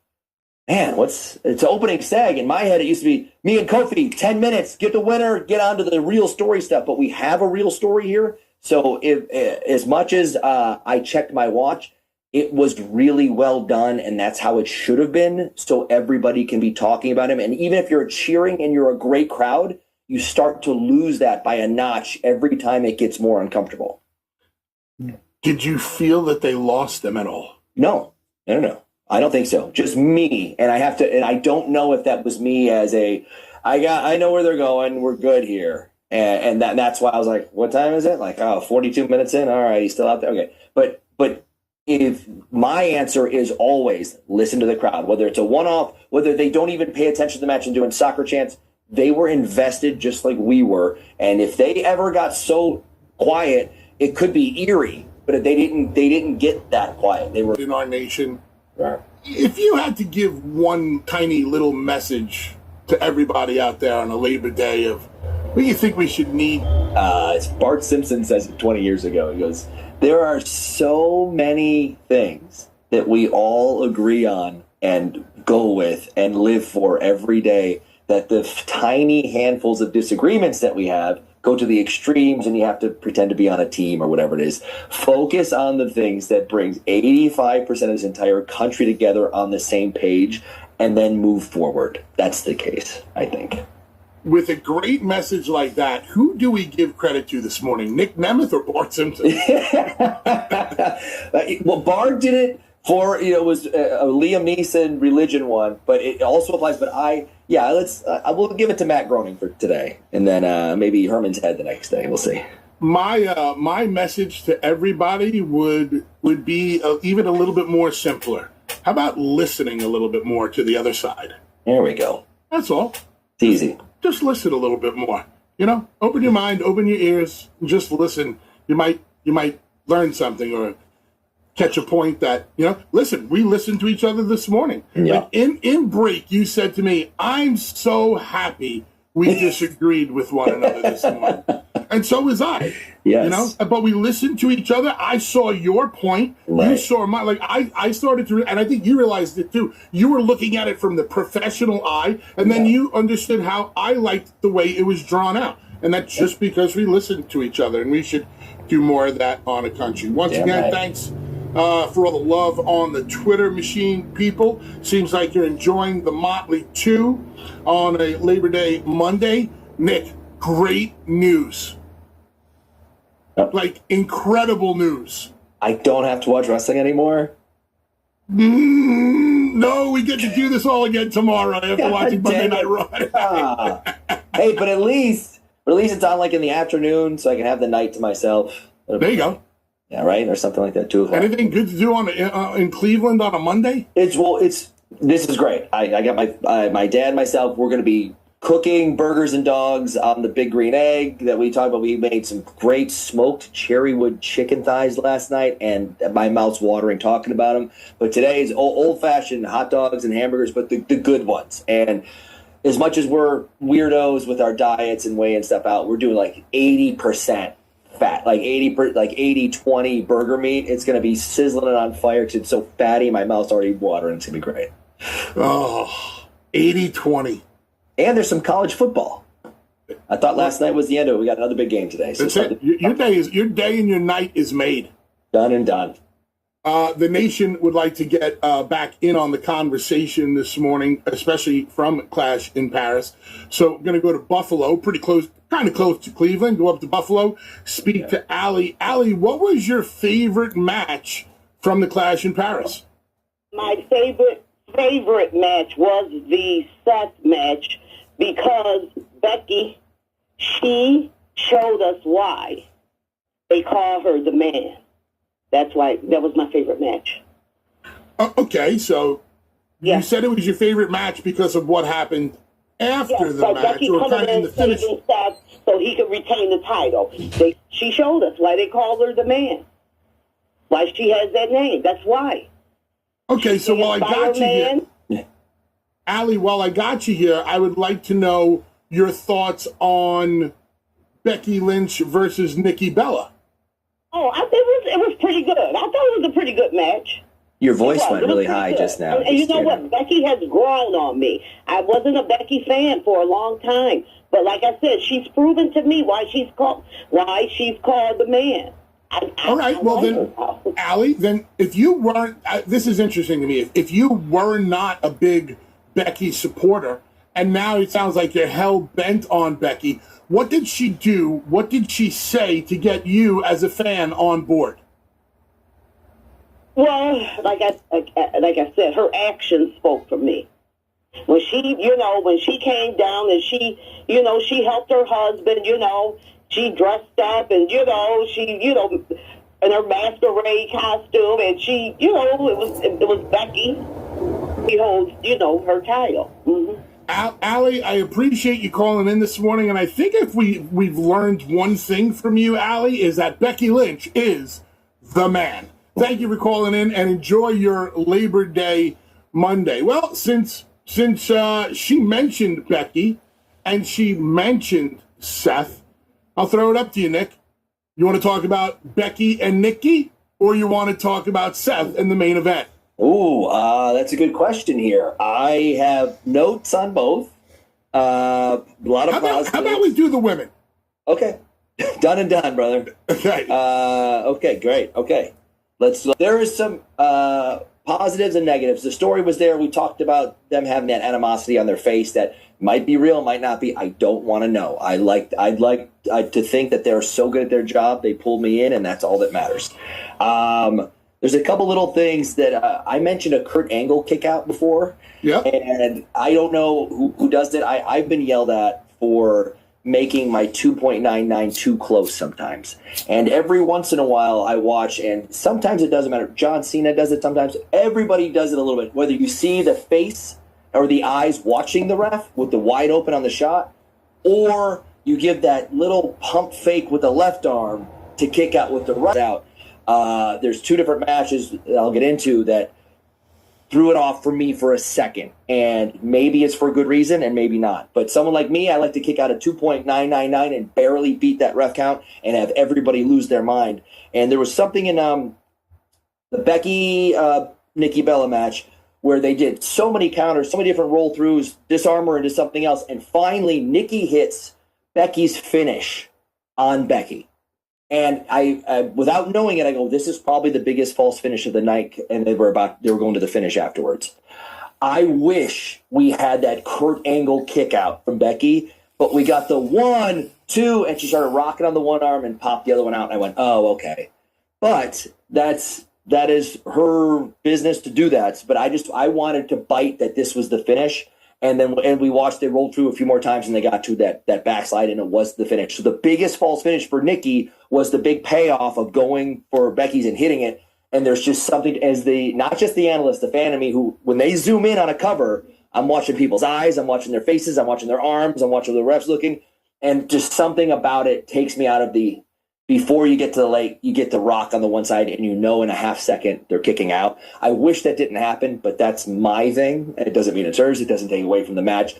man, it's opening seg. In my head, it used to be me and Kofi, 10 minutes, get the winner, get on to the real story stuff. But we have a real story here. So if as much as I checked my watch, it was really well done, and that's how it should have been, so everybody can be talking about him. And even if you're cheering and you're a great crowd, you start to lose that by a notch every time it gets more uncomfortable. Did you feel that they lost them at all? No. I don't think so. Just me. And I don't know if that was me as I know where they're going. We're good here. And that's why I was like, what time is it? Like, 42 minutes in. All right. He's still out there. Okay. But if my answer is always listen to the crowd, whether it's a one-off, whether they don't even pay attention to the match and doing soccer chants, they were invested just like we were. And if they ever got so quiet, it could be eerie, but they didn't get that quiet. They were in our nation. Right. If you had to give one tiny little message to everybody out there on a Labor Day of what do you think we should need? As Bart Simpson says it 20 years ago, he goes, there are so many things that we all agree on and go with and live for every day that the tiny handfuls of disagreements that we have go to the extremes and you have to pretend to be on a team or whatever it is. Focus on the things that brings 85% of this entire country together on the same page and then move forward. That's the case, I think. With a great message like that, who do we give credit to this morning? Nick Nemeth or Bart Simpson? Well, Bart did it for, it was a Liam Neeson religion one, but it also applies. But I will give it to Matt Groening for today. And then maybe Herman's Head the next day. We'll see. My message to everybody would be even a little bit more simpler. How about listening a little bit more to the other side? There we go. That's all. It's easy. Just listen a little bit more. Open your mind, open your ears, and just listen. You might learn something or catch a point that, listen, we listened to each other this morning. Yeah. Like in break, you said to me, I'm so happy we disagreed with one another this morning. And so was I. Yes. But we listened to each other. I saw your point. Right. You saw mine. Like I started to, and I think you realized it too. You were looking at it from the professional eye, and then you understood how I liked the way it was drawn out. And that's just because we listened to each other, and we should do more of that on a country. Once again, right. Thanks for all the love on the Twitter machine, people. Seems like you're enjoying the Motley 2 on a Labor Day Monday. Nick, great news. Like, incredible news. I don't have to watch wrestling anymore. No, we get to do this all again tomorrow after watching Monday Night Raw. Hey, but at least it's on like in the afternoon, so I can have the night to myself. There you go. Yeah, right, or something like that. 2 o'clock. Anything good to do in Cleveland on a Monday? This is great. I got my dad and myself. We're going to be cooking burgers and dogs on the Big Green Egg that we talked about. We made some great smoked cherrywood chicken thighs last night, and my mouth's watering talking about them. But today is old-fashioned hot dogs and hamburgers, but the good ones. And as much as we're weirdos with our diets and weighing stuff out, we're doing like 80% fat, like 80-20 burger meat. It's going to be sizzling it on fire because it's so fatty. My mouth's already watering. It's going to be great. Oh, 80-20. And there's some college football. I thought last night was the end of it. We got another big game today. So that's it. Your day and your night is made. Done and done. The nation would like to get back in on the conversation this morning, especially from Clash in Paris. So we're going to go to Buffalo, kind of close to Cleveland, go up to Buffalo, speak to Allie. Allie, what was your favorite match from the Clash in Paris? My favorite match was the Seth match because Becky, she showed us why they call her the man. That's why that was my favorite match. Okay, so you said it was your favorite match because of what happened after the match, Becky or kind of in the finish. Seth so he could retain the title. She showed us why they called her the man. Why she has that name. That's why. Okay, so while I got you here, Allie, while I got you here, I would like to know your thoughts on Becky Lynch versus Nikki Bella. Oh, it was pretty good. I thought it was a pretty good match. Your voice went really high just now. And you know what? Becky has grown on me. I wasn't a Becky fan for a long time. But like I said, she's proven to me why she's called the man. All right, well then, Allie, then if you weren't, this is interesting to me, if you were not a big Becky supporter, and now it sounds like you're hell-bent on Becky, what did she do, what did she say to get you as a fan on board? Well, like I said, her actions spoke for me. When she came down and she helped her husband, she dressed up and, in her masquerade costume, and she, it was Becky. She holds, her title. Mm-hmm. Allie, I appreciate you calling in this morning, and I think if we've learned one thing from you, Allie, is that Becky Lynch is the man. Thank you for calling in, and enjoy your Labor Day Monday. Well, since she mentioned Becky and she mentioned Seth, I'll throw it up to you, Nick. You want to talk about Becky and Nikki, or you want to talk about Seth in the main event? Ooh, that's a good question here. I have notes on both. A lot of positives. How about we do the women? Okay. Done and done, brother. Okay. Okay, great. Okay. There is some positives and negatives. The story was there. We talked about them having that animosity on their face that might be real, might not be. I don't want to know. I'd like to think that they're so good at their job, they pulled me in, and that's all that matters. There's a couple little things that I mentioned a Kurt Angle kick out before. Yeah. And I don't know who does it. I've been yelled at for making my 2.99 too close sometimes. And every once in a while I watch, and sometimes it doesn't matter. John Cena does it sometimes. Everybody does it a little bit. Whether you see the face or the eyes watching the ref with the wide open on the shot, or you give that little pump fake with the left arm to kick out with the right out. There's two different matches that I'll get into that threw it off for me for a second. And maybe it's for a good reason and maybe not. But someone like me, I like to kick out a 2.999 and barely beat that ref count and have everybody lose their mind. And there was something in the Becky Nikki Bella match where they did so many counters, so many different roll-throughs, disarm her into something else. And finally, Nikki hits Becky's finish on Becky. And I without knowing it, I go, this is probably the biggest false finish of the night. And they were going to the finish afterwards. I wish we had that Kurt Angle kick out from Becky, but we got the 1, 2, and she started rocking on the one arm and popped the other one out. And I went, oh, okay. But that is her business to do that. But I wanted to bite that this was the finish. And we watched, they rolled through a few more times and they got to that backslide and it was the finish. So the biggest false finish for Nikki was the big payoff of going for Becky's and hitting it. And there's just something not just the analyst, the fan of me, who when they zoom in on a cover, I'm watching people's eyes, I'm watching their faces, I'm watching their arms, I'm watching the refs looking. And just something about it takes me out of before you get to the lake, you get the rock on the one side and in a half second they're kicking out. I wish that didn't happen, but that's my thing. It doesn't mean it's hers. It doesn't take away from the match.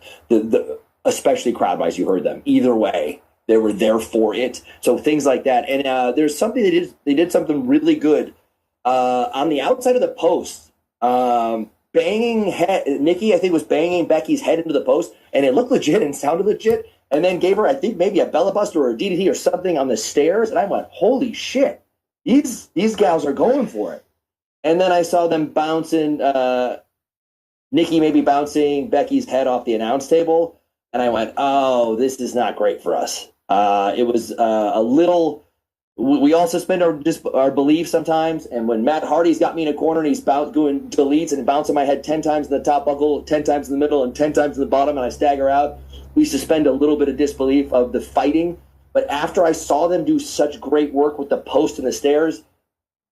Especially crowd-wise, you heard them. Either way, they were there for it. So things like that. And there's something they did something really good on the outside of the post. Banging Nikki, I think, was banging Becky's head into the post, and it looked legit and sounded legit. And then gave her, I think, maybe a Bella Buster or a DDT or something on the stairs. And I went, holy shit, these gals are going for it. And then I saw them bouncing, Nikki maybe bouncing Becky's head off the announce table. And I went, oh, this is not great for us. It was a little, we all suspend our belief sometimes. And when Matt Hardy's got me in a corner and he's doing deletes and bouncing my head 10 times in the top buckle, 10 times in the middle, and 10 times in the bottom, and I stagger out, we suspend a little bit of disbelief of the fighting. But after I saw them do such great work with the post and the stairs,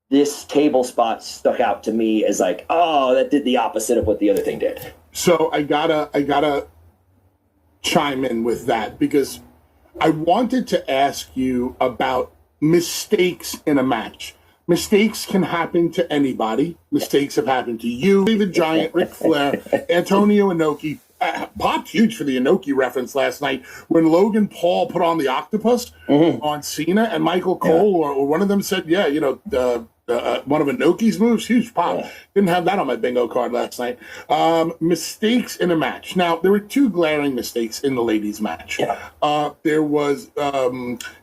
this table spot stuck out to me as like, oh, that did the opposite of what the other thing did. So I gotta chime in with that because I wanted to ask you about mistakes in a match. Mistakes can happen to anybody. Mistakes have happened to you, David Giant, Ric Flair, Antonio Inoki. Popped huge for the Inoki reference last night when Logan Paul put on the octopus on Cena and Michael Cole or one of them said, one of Inoki's moves, huge pop. Yeah. Didn't have that on my bingo card last night. Mistakes in a match. Now, there were two glaring mistakes in the ladies' match. Yeah. There was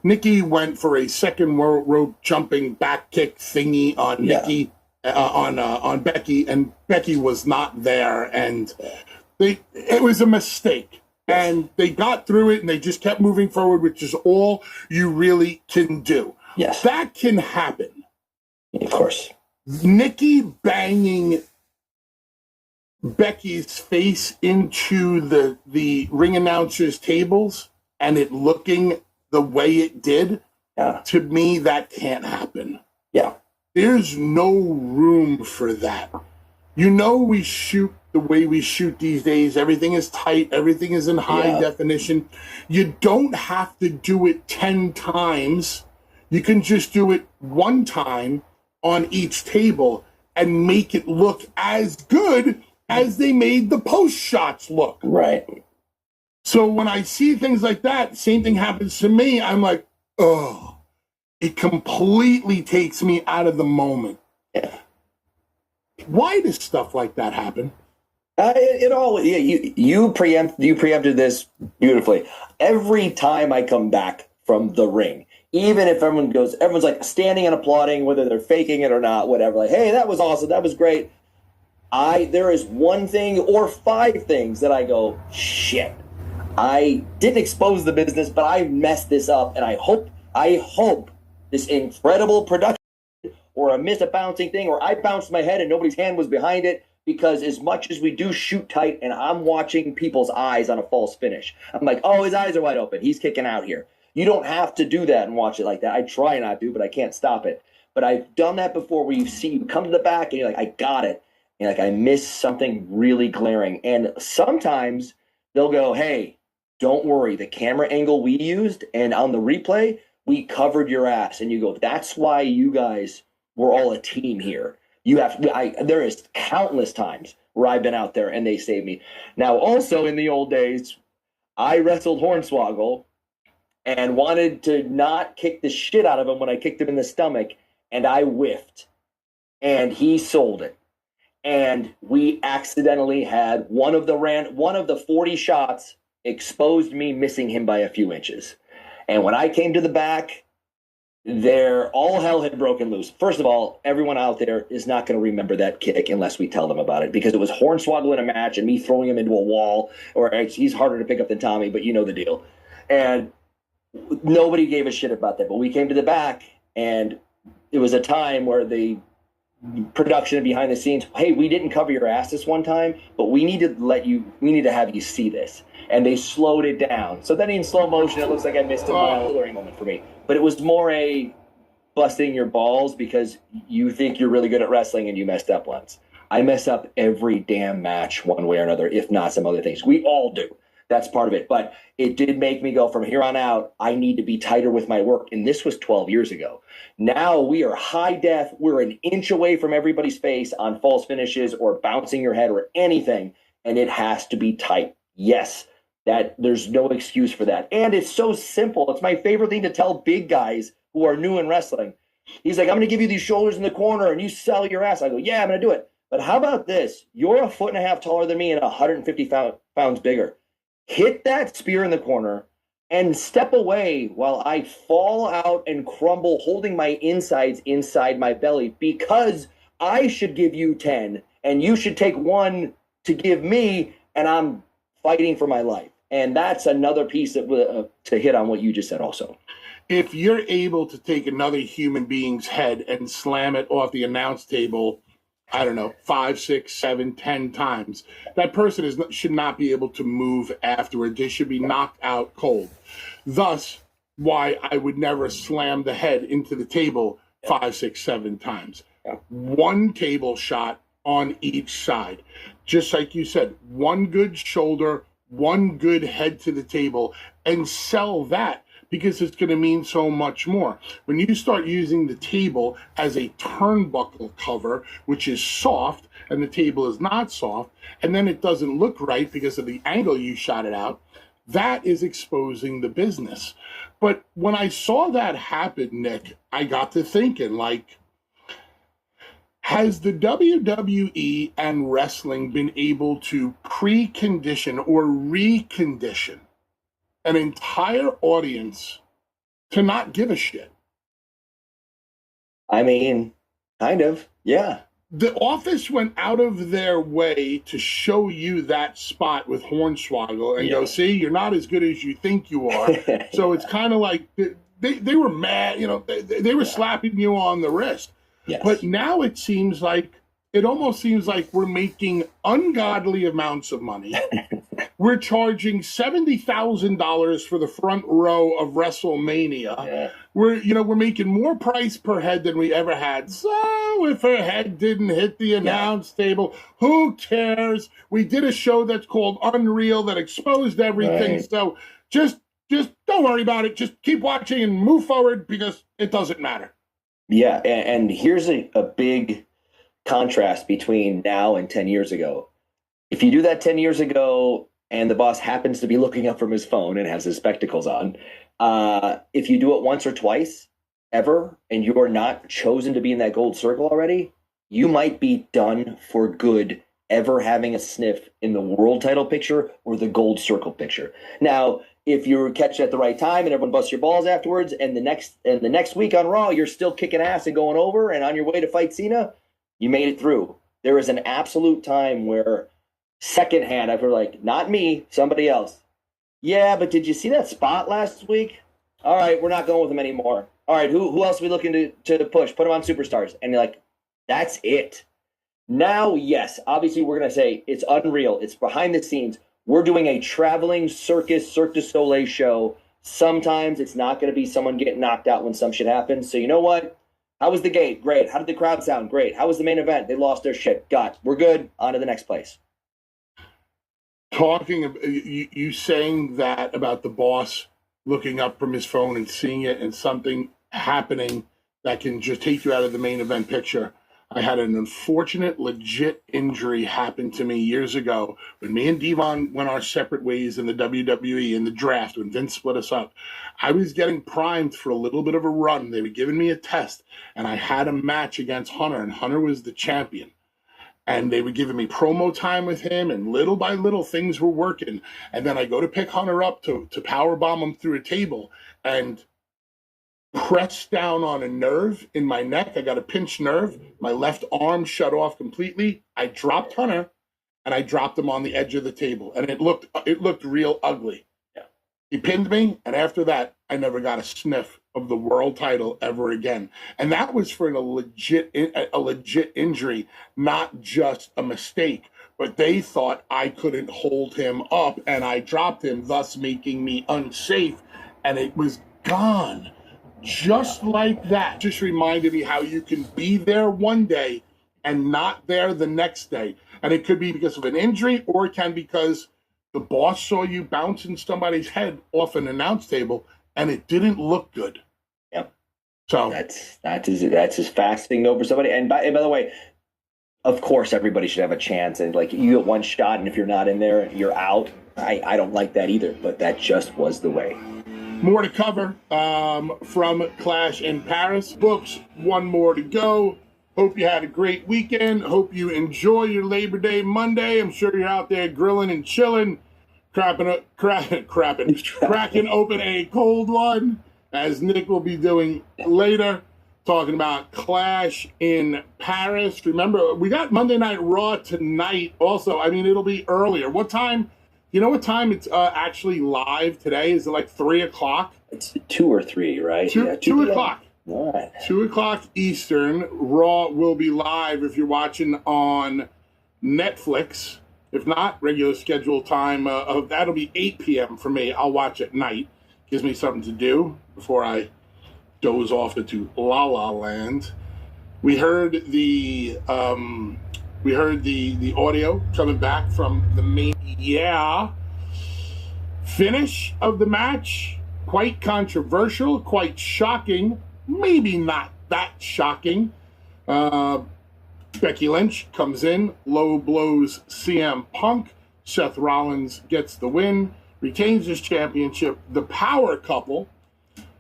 Nikki went for a second rope jumping back kick thingy on Nikki, on Becky, and Becky was not there, and it was a mistake. And they got through it, and they just kept moving forward, which is all you really can do. Yes. That can happen. Of course. Nikki banging Becky's face into the ring announcer's tables and it looking the way it did, to me, that can't happen. Yeah. There's no room for that. You know, we shoot the way we shoot these days. Everything is tight. Everything is in high definition. You don't have to do it 10 times. You can just do it one time on each table and make it look as good as they made the post shots look. Right. So when I see things like that, same thing happens to me. I'm like, oh, it completely takes me out of the moment. Yeah. Why does stuff like that happen? You preempted this beautifully. Every time I come back from the ring, even if everyone's like standing and applauding, whether they're faking it or not, whatever, like, hey, that was awesome, that was great. There is one thing or 5 things that I go, shit, I didn't expose the business, but I messed this up, and I hope this incredible production or I missed a bouncing thing, or I bounced my head and nobody's hand was behind it, because as much as we do shoot tight and I'm watching people's eyes on a false finish, I'm like, oh, his eyes are wide open, he's kicking out here. You don't have to do that and watch it like that. I try not to, but I can't stop it. But I've done that before, where you come to the back and you're like, I got it. And like, I missed something really glaring. And sometimes they'll go, hey, don't worry, the camera angle we used and on the replay, we covered your ass. And you go, that's why you guys were all a team here. There is countless times where I've been out there and they saved me. Now, also in the old days, I wrestled Hornswoggle and wanted to not kick the shit out of him when I kicked him in the stomach, and I whiffed, and he sold it. And we accidentally had one of the 40 shots exposed me missing him by a few inches. And when I came to the back, all hell had broken loose. First of all, everyone out there is not going to remember that kick unless we tell them about it, because it was Hornswoggle in a match and me throwing him into a wall, or he's harder to pick up than Tommy, but you know the deal. And nobody gave a shit about that. But we came to the back, and it was a time where the production and behind the scenes, hey, we didn't cover your ass this one time, but we need to have you see this. And they slowed it down. So then in slow motion, it looks like I missed a learning moment for me. But it was more a busting your balls because you think you're really good at wrestling and you messed up once. I mess up every damn match one way or another, if not some other things. We all do. That's part of it. But it did make me go, from here on out, I need to be tighter with my work. And this was 12 years ago. Now we are high def. We're an inch away from everybody's face on false finishes or bouncing your head or anything. And it has to be tight. Yes. That there's no excuse for that. And it's so simple. It's my favorite thing to tell big guys who are new in wrestling. He's like, I'm going to give you these shoulders in the corner and you sell your ass. I go, yeah, I'm going to do it. But how about this? You're 1.5 feet taller than me and 150 pounds bigger. Hit that spear in the corner and step away while I fall out and crumble, holding my insides inside my belly, because I should give you 10 and you should take 1 to give me, and I'm fighting for my life. And that's another piece to hit on what you just said also. If you're able to take another human being's head and slam it off the announce table, I don't know, 5, 6, 7, 10 times, that person should not be able to move afterward. They should be knocked out cold. Thus, why I would never slam the head into the table 5, 6, 7 times. 1 table shot on each side. Just like you said, 1 good shoulder, 1 good head to the table, and sell that, because it's going to mean so much more. When you start using the table as a turnbuckle cover, which is soft, and the table is not soft, and then it doesn't look right because of the angle you shot it out, that is exposing the business. But when I saw that happen, Nick, I got to thinking, like, has the WWE and wrestling been able to precondition or recondition an entire audience to not give a shit? I mean, kind of, yeah. The Office went out of their way to show you that spot with Hornswoggle and go, see, you're not as good as you think you are. So it's kind of like they were mad, you know, they were slapping you on the wrist. Yes. But now it almost seems like we're making ungodly amounts of money we're charging $70,000 for the front row of WrestleMania. Yeah. We're making more price per head than we ever had. So if her head didn't hit the announce table, who cares? We did a show that's called Unreal that exposed everything. Right. So just don't worry about it. Just keep watching and move forward because it doesn't matter. Yeah, and here's a big contrast between now and 10 years ago. If you do that 10 years ago and the boss happens to be looking up from his phone and has his spectacles on, if you do it once or twice ever and you're not chosen to be in that gold circle already, you might be done for good ever having a sniff in the world title picture or the gold circle picture. Now, if you catch it at the right time and everyone busts your balls afterwards, and the next week on Raw you're still kicking ass and going over and on your way to fight Cena, you made it through. There is an absolute time where secondhand I've heard, like, not me, somebody else. Yeah, but did you see that spot last week? All right, we're not going with him anymore. All right, who else are we looking to push? Put him on Superstars. And you're like, that's it. Now, yes, obviously we're going to say it's Unreal. It's behind the scenes. We're doing a traveling circus, Cirque du Soleil show. Sometimes it's not going to be someone getting knocked out when some shit happens. So you know what? How was the gate? Great. How did the crowd sound? Great. How was the main event? They lost their shit. We're good. On to the next place. Talking about you saying that about the boss looking up from his phone and seeing it and something happening that can just take you out of the main event picture. I had an unfortunate, legit injury happen to me years ago when me and Devon went our separate ways in the WWE in the draft when Vince split us up. I was getting primed for a little bit of a run. They were giving me a test, and I had a match against Hunter, and Hunter was the champion. And they were giving me promo time with him, and little by little things were working. And then I go to pick Hunter up to powerbomb him through a table, and pressed down on a nerve in my neck. I got a pinched nerve. My left arm shut off completely. I dropped Hunter, and I dropped him on the edge of the table, and it looked real ugly. Yeah. He pinned me, and after that, I never got a sniff of the world title ever again. And that was for a legit injury, not just a mistake. But they thought I couldn't hold him up, and I dropped him, thus making me unsafe, and it was gone. Just like that. Just reminded me how you can be there one day and not there the next day. And it could be because of an injury, or it can because the boss saw you bouncing somebody's head off an announce table and it didn't look good. Yep. So that's as fasting over somebody. And by the way, of course everybody should have a chance, and like, you get one shot, and if you're not in there, you're out. I don't like that either, but that just was the way. More to cover from Clash in Paris. Books, one more to go. Hope you had a great weekend. Hope you enjoy your Labor Day Monday. I'm sure you're out there grilling and chilling, cracking open a cold one, as Nick will be doing later, talking about Clash in Paris. Remember, we got Monday Night Raw tonight also. I mean, it'll be earlier. What time? You know what time it's actually live today? Is it like 3 o'clock? It's 2 or 3, right? 2 o'clock. All right. 2 o'clock Eastern. Raw will be live if you're watching on Netflix. If not, regular schedule time, that'll be 8 p.m. for me. I'll watch at night. Gives me something to do before I doze off into La La Land. We heard the audio coming back from the main finish of the match. Quite controversial, quite shocking. Maybe not that shocking. Becky Lynch comes in, low blows CM Punk. Seth Rollins gets the win, retains his championship. The power couple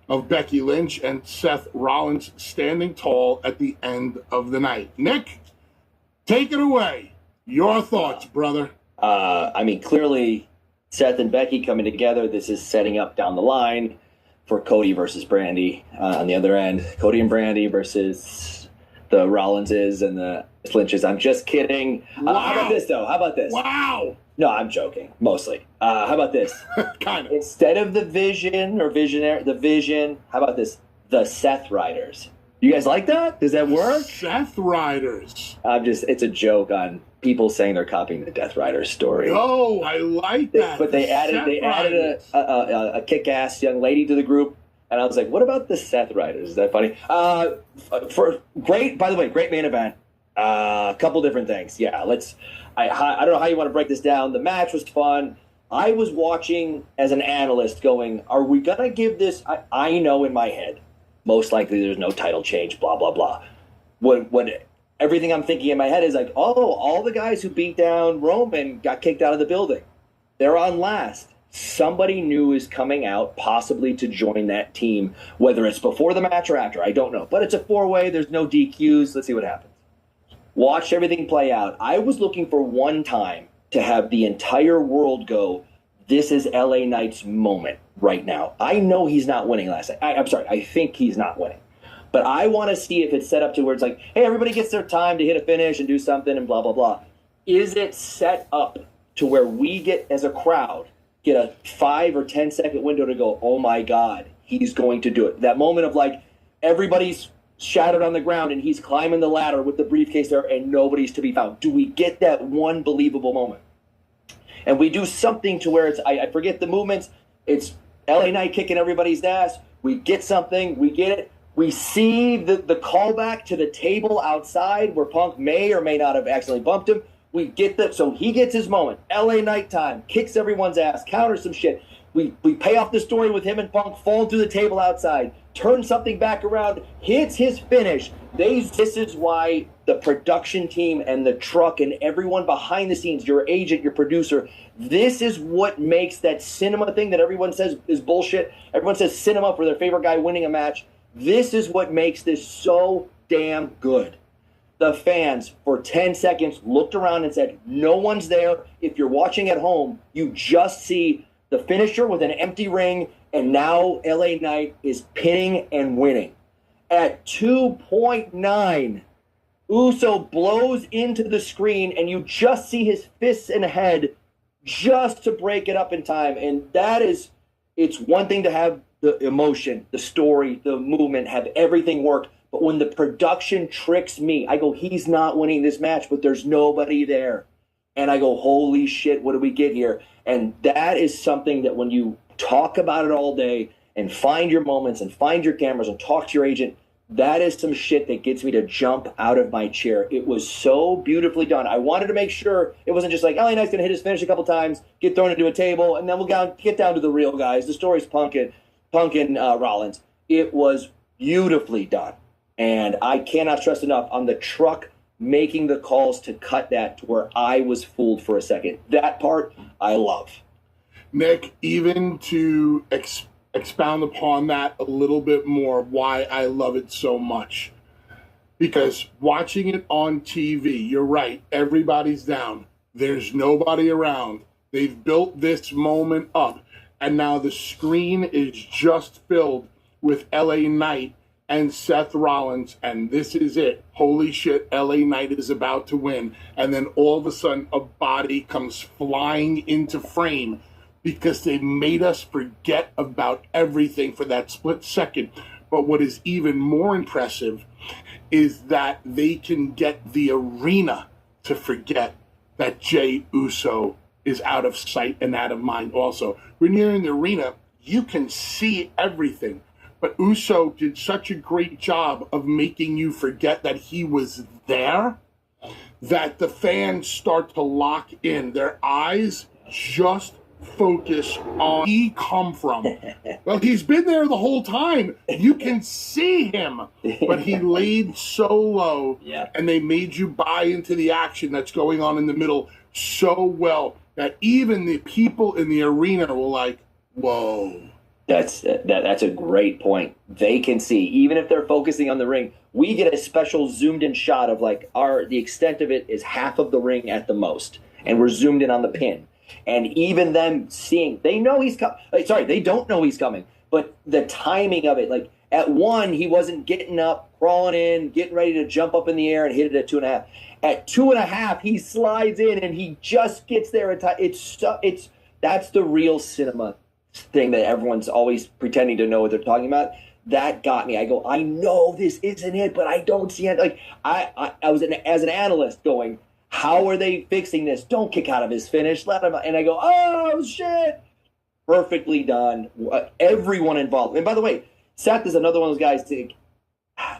of Becky Lynch and Seth Rollins standing tall at the end of the night. Nick, take it away. Your thoughts, brother. I mean, clearly, Seth and Becky coming together, this is setting up down the line for Cody versus Brandy on the other end. Cody and Brandy versus the Rollinses and the Lynches. I'm just kidding. Wow. How about this, though? How about this? Wow. No, I'm joking, mostly. How about this? Kind of. Instead of the Vision or Visionary, the Vision, how about this? The Seth Riders. You guys like that? Does that work? Seth Riders. It's a joke on people saying they're copying the Death Riders story. Oh, I like that. But they added a kick-ass young lady to the group, and I was like, what about the Seth Riders? Is that funny? By the way, great main event. A couple different things. Yeah, I don't know how you want to break this down. The match was fun. I was watching as an analyst going, are we going to give this? I know in my head, most likely there's no title change, blah, blah, blah. When everything I'm thinking in my head is like, oh, all the guys who beat down Roman got kicked out of the building. They're on last. Somebody new is coming out, possibly to join that team, whether it's before the match or after. I don't know. But it's a 4-way. There's no DQs. Let's see what happens. Watched everything play out. I was looking for one time to have the entire world go, this is LA Knight's moment right now. I know he's not winning last night. I'm sorry, I think he's not winning. But I want to see if it's set up to where it's like, hey, everybody gets their time to hit a finish and do something and blah, blah, blah. Is it set up to where we get, as a crowd, get a 5 or 10 second window to go, oh my God, he's going to do it. That moment of like, everybody's shattered on the ground and he's climbing the ladder with the briefcase there and nobody's to be found. Do we get that one believable moment? And we do something to where it's, I forget the movements, it's LA Knight kicking everybody's ass. We get something, we get it. We see the callback to the table outside where Punk may or may not have accidentally bumped him. We get that, so he gets his moment. LA Knight time, kicks everyone's ass, counters some shit. We pay off the story with him and Punk falling through the table outside, turn something back around, hits his finish. This is why the production team and the truck and everyone behind the scenes, your agent, your producer, this is what makes that cinema thing that everyone says is bullshit. Everyone says cinema for their favorite guy winning a match. This is what makes this so damn good. The fans, for 10 seconds, looked around and said, no one's there. If you're watching at home, you just see the finisher with an empty ring, and now LA Knight is pinning and winning. At 2.9, Uso blows into the screen, and you just see his fists and head just to break it up in time. And it's one thing to have the emotion, the story, the movement, have everything work. But when the production tricks me, I go, he's not winning this match, but there's nobody there. And I go, holy shit, what do we get here? And that is something that when you talk about it all day and find your moments and find your cameras and talk to your agent, that is some shit that gets me to jump out of my chair. It was so beautifully done. I wanted to make sure it wasn't just like, LA Knight's going to hit his finish a couple times, get thrown into a table, and then we'll get down to the real guys. The story's Punk and Rollins. It was beautifully done. And I cannot stress enough on the truck making the calls to cut that to where I was fooled for a second. That part I love. Nick, even to expound upon that a little bit more, why I love it so much. Because watching it on TV, you're right, everybody's down. There's nobody around. They've built this moment up. And now the screen is just filled with LA Knight and Seth Rollins, and this is it. Holy shit, LA Knight is about to win. And then all of a sudden, a body comes flying into frame because they made us forget about everything for that split second. But what is even more impressive is that they can get the arena to forget that Jey Uso is out of sight and out of mind also. When you're in the arena, you can see everything. But Uso did such a great job of making you forget that he was there that the fans start to lock in. Their eyes just focus on he come from. Well, he's been there the whole time. You can see him. But he laid so low, and they made you buy into the action that's going on in the middle so well that even the people in the arena were like, whoa. That's a great point. They can see, even if they're focusing on the ring, we get a special zoomed in shot of like the extent of it is half of the ring at the most, and we're zoomed in on the pin. And even them seeing, they know he's coming. Sorry, they don't know he's coming, but the timing of it, like at 1, he wasn't getting up, crawling in, getting ready to jump up in the air and hit it at 2.5. At 2.5, he slides in and he just gets there in time. That's the real cinema thing that everyone's always pretending to know what they're talking about. that got me. I go, I know this isn't it, but I don't see it. Like I was as an analyst going, how are they fixing this? Don't kick out of his finish. Let him. And I go, oh shit, perfectly done. Everyone involved. And by the way, Seth is another one of those guys.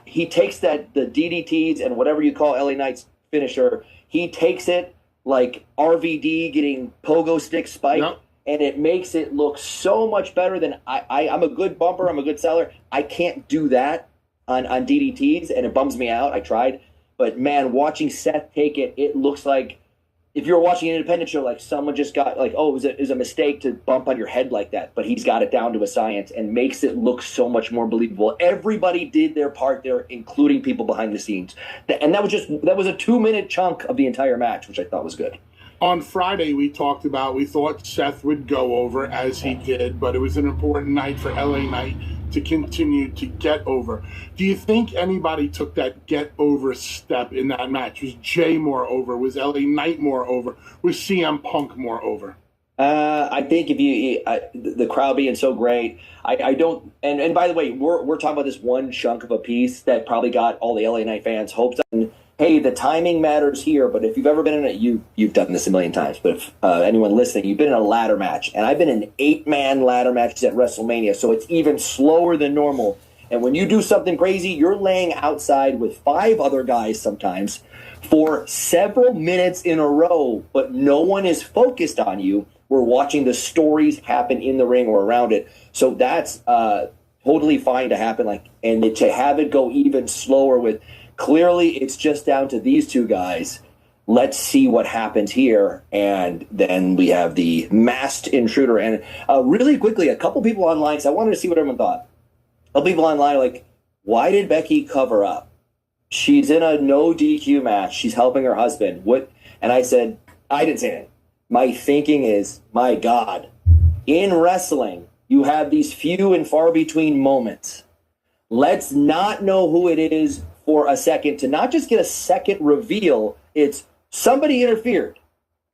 He takes the DDTs and whatever you call LA Knight's finisher. He takes it like RVD getting pogo stick spiked. Yep. And it makes it look so much better than I'm a good bumper. I'm a good seller. I can't do that on DDTs, and it bums me out. I tried. But, man, watching Seth take it, it looks like if you're watching an independent show, like someone just got like, oh, it was a mistake to bump on your head like that. But he's got it down to a science and makes it look so much more believable. Everybody did their part there, including people behind the scenes. And that was a 2-minute chunk of the entire match, which I thought was good. On Friday, we thought Seth would go over, as he did, but it was an important night for LA Knight to continue to get over. Do you think anybody took that get over step in that match? Was Jay more over? Was LA Knight more over? Was CM Punk more over? I think if the crowd being so great, I don't. And by the way, we're talking about this one chunk of a piece that probably got all the LA Knight fans' hopes up. Hey, the timing matters here, but if you've ever been in it, you've done this a million times. But if anyone listening, you've been in a ladder match, and I've been in 8-man ladder matches at WrestleMania, so it's even slower than normal. And when you do something crazy, you're laying outside with 5 other guys sometimes for several minutes in a row, but no one is focused on you. We're watching the stories happen in the ring or around it, so that's totally fine to happen. And to have it go even slower with. Clearly, it's just down to these two guys. Let's see what happens here. And then we have the masked intruder. And really quickly, a couple people online, because I wanted to see what everyone thought. A couple people online are like, why did Becky cover up? She's in a no DQ match. She's helping her husband. What? And I said, I didn't say anything. My thinking is, my God, in wrestling, you have these few and far between moments. Let's not know who it is for a second, to not just get a second reveal. It's somebody interfered.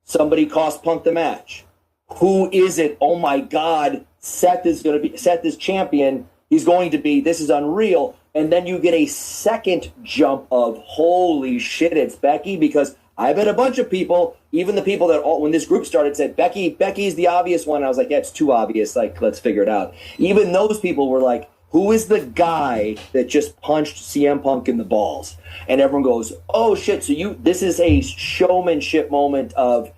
Somebody cost Punk the match. Who is it? Oh my God, Seth is champion. He's going to be, this is unreal. And then you get a second jump of, holy shit, it's Becky, because I bet a bunch of people, even the people that when this group started, said, Becky's the obvious one. I was like, yeah, it's too obvious. Like, let's figure it out. Even those people were like, who is the guy that just punched CM Punk in the balls? And everyone goes, oh shit, so this is a showmanship moment of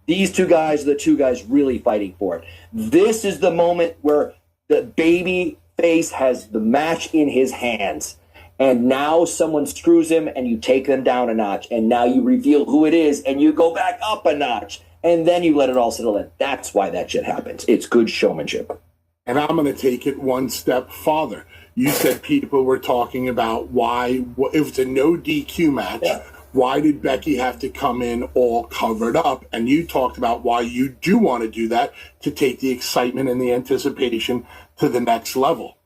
these two guys are the two guys really fighting for it. This is the moment where the baby face has the match in his hands. And now someone screws him and you take them down a notch. And now you reveal who it is and you go back up a notch. And then you let it all settle in. That's why that shit happens. It's good showmanship. And I'm going to take it one step farther. You said people were talking about why, if it's a no DQ match, why did Becky have to come in all covered up? And you talked about why you do want to do that, to take the excitement and the anticipation to the next level.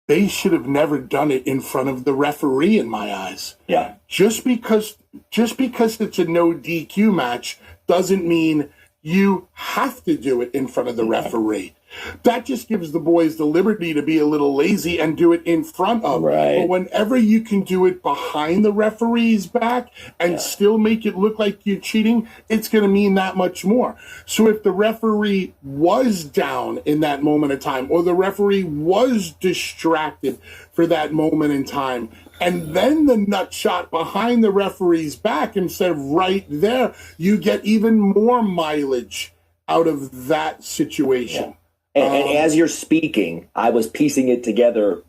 They should have never done it in front of the referee, in my eyes. Yeah. Just because it's a no DQ match doesn't mean you have to do it in front of the referee. That just gives the boys the liberty to be a little lazy and do it in front of. Right. But whenever you can do it behind the referee's back and still make it look like you're cheating, it's going to mean that much more. So if the referee was down in that moment of time, or the referee was distracted for that moment in time, and then the nut shot behind the referee's back instead of right there, you get even more mileage out of that situation. Yeah. And as you're speaking, I was piecing it together,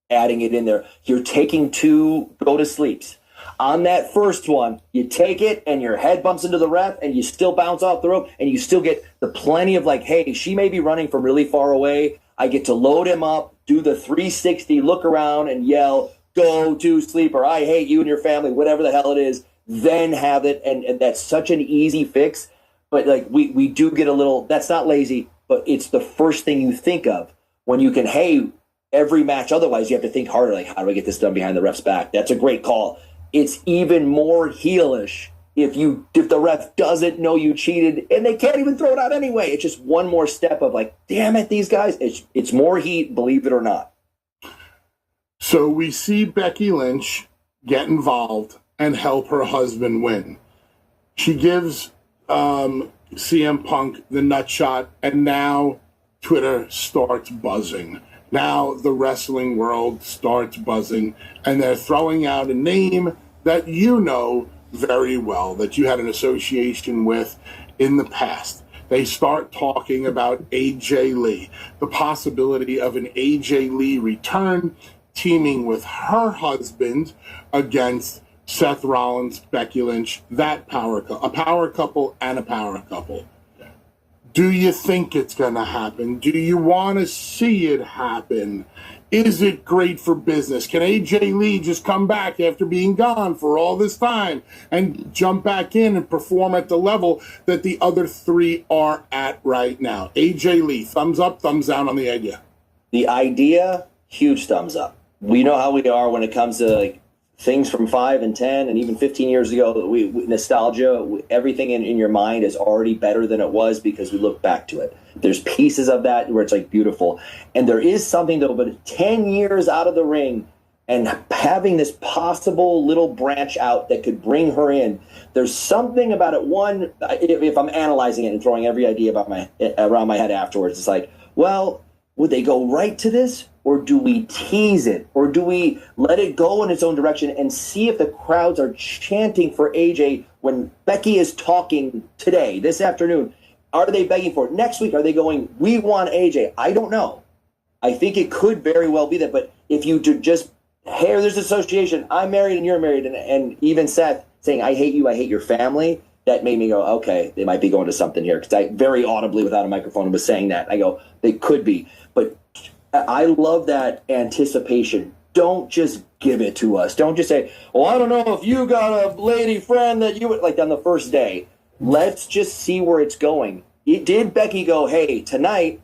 adding it in there. You're taking 2 go-to-sleeps. On that first one, you take it and your head bumps into the ref and you still bounce off the rope and you still get the plenty of like, hey, she may be running from really far away. I get to load him up, do the 360, look around and yell, go to sleep, or I hate you and your family, whatever the hell it is, then have it. And that's such an easy fix. But like we do get a little, that's not lazy, but it's the first thing you think of when you can, hey, every match. Otherwise, you have to think harder, like, how do I get this done behind the ref's back? That's a great call. It's even more heelish if the ref doesn't know you cheated and they can't even throw it out anyway. It's just one more step of like, damn it, these guys. It's more heat, believe it or not. So we see Becky Lynch get involved and help her husband win. She gives CM Punk the nut shot, and now Twitter starts buzzing. Now the wrestling world starts buzzing, and they're throwing out a name that you know very well, that you had an association with in the past. They start talking about AJ Lee, the possibility of an AJ Lee return, teaming with her husband against Seth Rollins, Becky Lynch, a power couple and a power couple. Do you think it's going to happen? Do you want to see it happen? Is it great for business? Can AJ Lee just come back after being gone for all this time and jump back in and perform at the level that the other three are at right now? AJ Lee, thumbs up, thumbs down on the idea? The idea, huge thumbs up. We know how we are when it comes to like things from 5 and 10 and even 15 years ago. Nostalgia, everything in your mind is already better than it was because we look back to it. There's pieces of that where it's like beautiful. And there is something though, but 10 years out of the ring and having this possible little branch out that could bring her in, there's something about it. One, if I'm analyzing it and throwing every idea around my head afterwards, it's like, well, would they go right to this? Or do we tease it? Or do we let it go in its own direction and see if the crowds are chanting for AJ when Becky is talking today, this afternoon? Are they begging for it? Next week, are they going, we want AJ? I don't know. I think it could very well be that. But if you just, hey, there's association, I'm married and you're married, and even Seth saying, I hate you, I hate your family, that made me go, okay, they might be going to something here. Because I very audibly, without a microphone, was saying that. I go, they could be. But I love that anticipation. Don't just give it to us. Don't just say, well, I don't know if you got a lady friend that you would, like on the first day. Let's just see where it's going. Did Becky go, hey, tonight,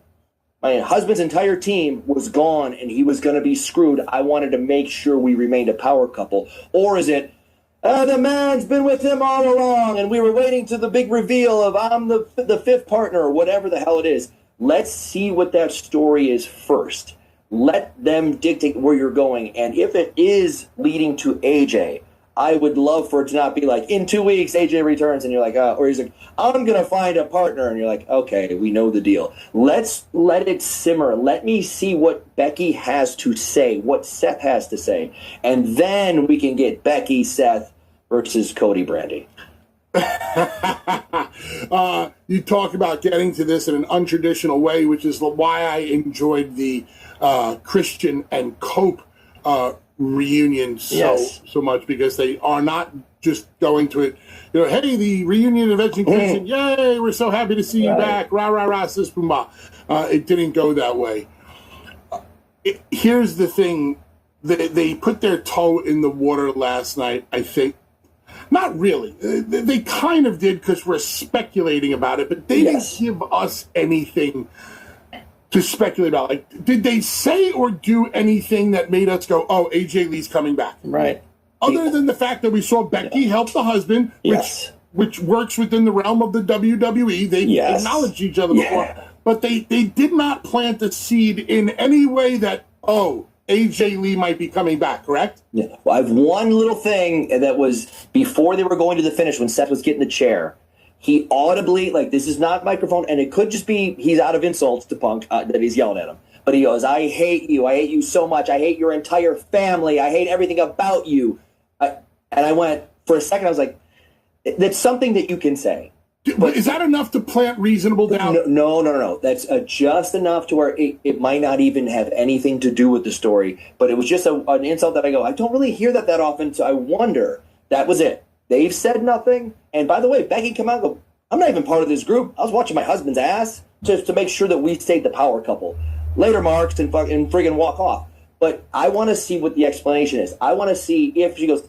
my husband's entire team was gone and he was going to be screwed. I wanted to make sure we remained a power couple. Or is it, the man's been with him all along and we were waiting to the big reveal of I'm the fifth partner or whatever the hell it is. Let's see what that story is first. Let them dictate where you're going. And if it is leading to AJ, I would love for it to not be like, in 2 weeks, AJ returns, and you're like, or he's like, I'm going to find a partner. And you're like, okay, we know the deal. Let's let it simmer. Let me see what Becky has to say, what Seth has to say. And then we can get Becky, Seth versus Cody Brandy. You talk about getting to this in an untraditional way, which is why I enjoyed the Christian and Cope reunion so much, because they are not just going to it, hey, the reunion of Edge and Christian, yay, we're so happy to see you back, rah, rah, rah, sis, boom, bah. It didn't go that way. Here's the thing, they put their toe in the water last night, I think. Not really. They kind of did because we're speculating about it, but they didn't give us anything to speculate about. Like, did they say or do anything that made us go, oh, AJ Lee's coming back? Right. Other than the fact that we saw Becky help the husband, which works within the realm of the WWE. They acknowledged each other before. But they did not plant the seed in any way that, oh, AJ Lee might be coming back, correct? Yeah. Well, I have one little thing that was before they were going to the finish when Seth was getting the chair. He audibly, like, this is not microphone, and it could just be he's out of insults to Punk that he's yelling at him. But he goes, I hate you. I hate you so much. I hate your entire family. I hate everything about you. And I went, for a second, I was like, that's something that you can say. But is that enough to plant reasonable doubt? No. That's just enough to where it might not even have anything to do with the story. But it was just an insult that I go, I don't really hear that often, so I wonder. That was it. They've said nothing. And by the way, Becky come out and go, I'm not even part of this group. I was watching my husband's ass just to make sure that we stayed the power couple. Later marks and friggin' walk off. But I want to see what the explanation is. I want to see if she goes,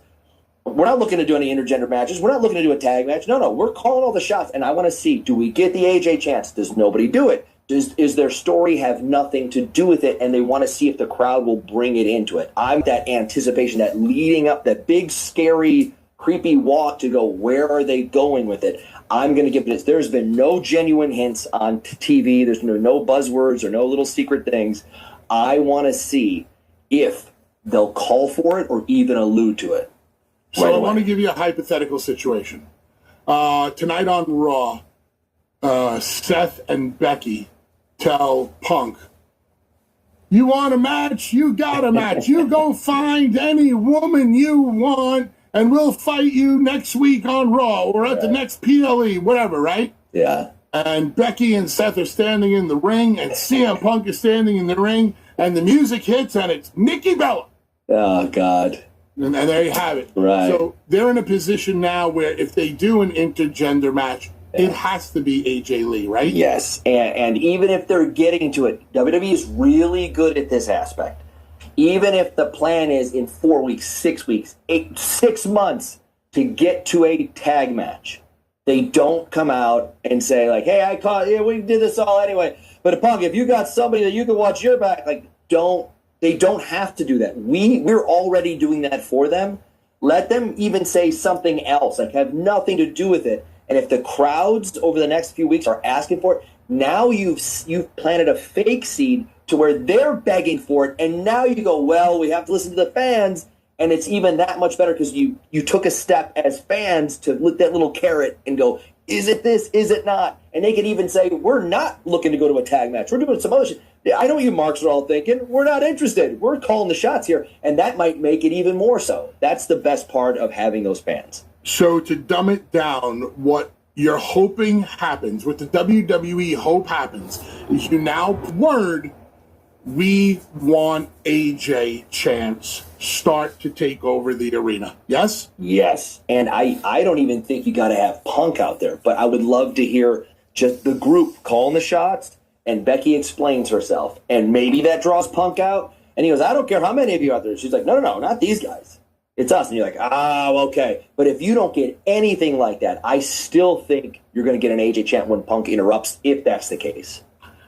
we're not looking to do any intergender matches. We're not looking to do a tag match. No, we're calling all the shots. And I want to see, do we get the AJ chance? Does nobody do it? Is their story have nothing to do with it? And they want to see if the crowd will bring it into it. I'm that anticipation, that leading up, that big, scary, creepy walk to go, where are they going with it? I'm going to give it. There's been no genuine hints on TV. There's no buzzwords or no little secret things. I want to see if they'll call for it or even allude to it. So I want to give you a hypothetical situation. Tonight on Raw, Seth and Becky tell Punk, you want a match? You got a match. You go find any woman you want, and we'll fight you next week on Raw or at the next PLE, whatever, right? Yeah. And Becky and Seth are standing in the ring, and CM Punk is standing in the ring, and the music hits, and it's Nikki Bella. Oh, God. And there you have it. Right. So they're in a position now where if they do an intergender match, it has to be AJ Lee, right? Yes. And even if they're getting to it, WWE is really good at this aspect. Even if the plan is in 4 weeks, 6 weeks, 6 months to get to a tag match, they don't come out and say, like, hey, we did this all anyway. But Punk, if you got somebody that you can watch your back, like, they don't have to do that. We're already doing that for them. Let them even say something else, like have nothing to do with it. And if the crowds over the next few weeks are asking for it, now you've planted a fake seed to where they're begging for it. And now you go, well, we have to listen to the fans. And it's even that much better because you took a step as fans to lick that little carrot and go, is it this? Is it not? And they can even say, we're not looking to go to a tag match. We're doing some other shit. I know you marks are all thinking, we're not interested. We're calling the shots here. And that might make it even more so. That's the best part of having those fans. So to dumb it down, what you're hoping happens, what the WWE hope happens, is you now word, we want AJ chants start to take over the arena. Yes? Yes. And I don't even think you got to have Punk out there, but I would love to hear just the group calling the shots and Becky explains herself. And maybe that draws Punk out. And he goes, I don't care how many of you out there. She's like, no, not these guys. It's us. And you're like, okay. But if you don't get anything like that, I still think you're going to get an AJ chant when Punk interrupts, if that's the case.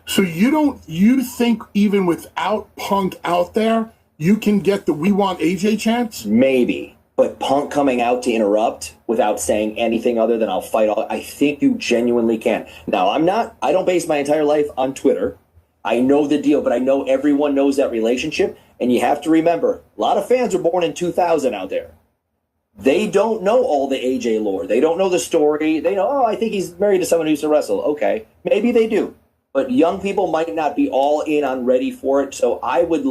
So you think even without Punk out there, you can get the we want AJ chants? Maybe. But Punk coming out to interrupt without saying anything other than I'll fight all, I think you genuinely can. Now, I don't base my entire life on Twitter. I know the deal, but I know everyone knows that relationship. And you have to remember, a lot of fans were born in 2000 out there. They don't know all the AJ lore. They don't know the story. They know, I think he's married to someone who used to wrestle. Okay, maybe they do. But young people might not be all in on ready for it. So I would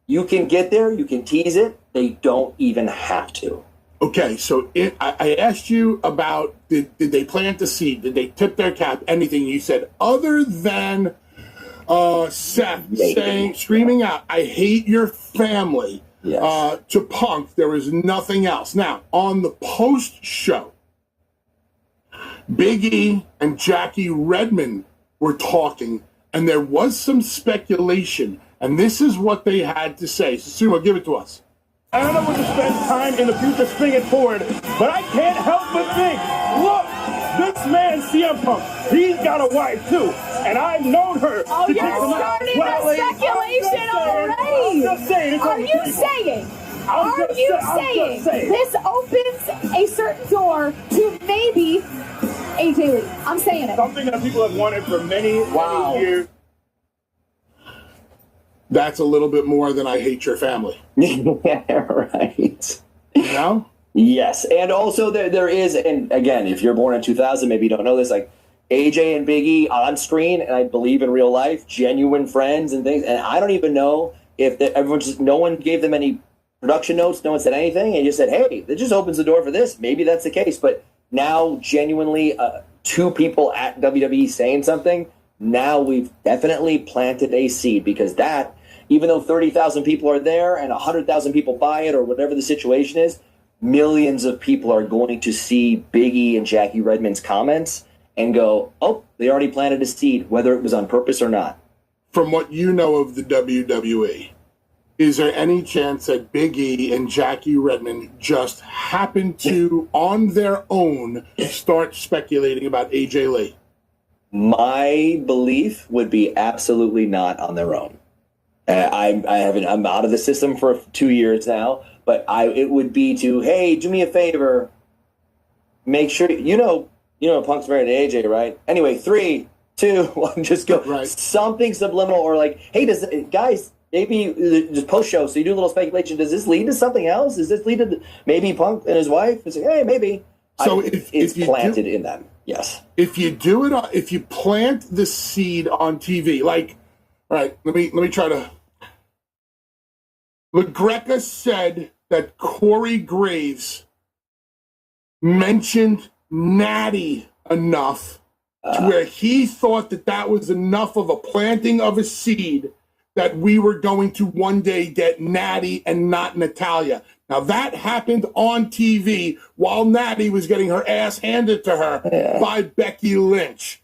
you can get there, you can tease it. They don't even have to. Okay, so I asked you about, did they plant the seed? Did they tip their cap? Anything? You said, other than Seth screaming out, I hate your family, yes. To Punk, there is nothing else. Now, on the post-show, Big E and Jackie Redmond were talking, and there was some speculation, and this is what they had to say. So, Sumo, give it to us. I don't know what to spend time in the future springing forward, but I can't help but think, look, this man, CM Punk, he's got a wife, too, and I've known her. Oh, you're starting the speculation already. Are you saying this opens a certain door to maybe AJ Lee? I'm saying it. Something that people have wanted for many years. That's a little bit more than I hate your family. Yeah, right. You know? Yes. And also there is, and again, if you're born in 2000, maybe you don't know this, like AJ and Big E on screen, and I believe in real life, genuine friends and things. And I don't even know if no one gave them any production notes. No one said anything. And just said, hey, that just opens the door for this. Maybe that's the case. But now genuinely two people at WWE saying something, now we've definitely planted a seed, because that, even though 30,000 people are there and 100,000 people buy it or whatever the situation is, millions of people are going to see Big E and Jackie Redmond's comments and go, oh, they already planted a seed, whether it was on purpose or not. From what you know of the WWE, is there any chance that Big E and Jackie Redmond just happen to, on their own, start speculating about AJ Lee? My belief would be absolutely not on their own. I'm out of the system for 2 years now, but it would be to, hey, do me a favor, make sure you know Punk's married to AJ, right? Anyway, 3, 2, 1, just go. Right. Something subliminal, or like, hey, guys, maybe the post show, so you do a little speculation. Does this lead to something else? Does this lead to maybe Punk and his wife? It's like, hey, maybe. So it's planted in them. Yes. If you do it, if you plant the seed on TV, like, all right, let me try to. LaGreca said that Corey Graves mentioned Natty enough to where he thought that was enough of a planting of a seed that we were going to one day get Natty and not Natalya. Now, that happened on TV while Natty was getting her ass handed to her by Becky Lynch.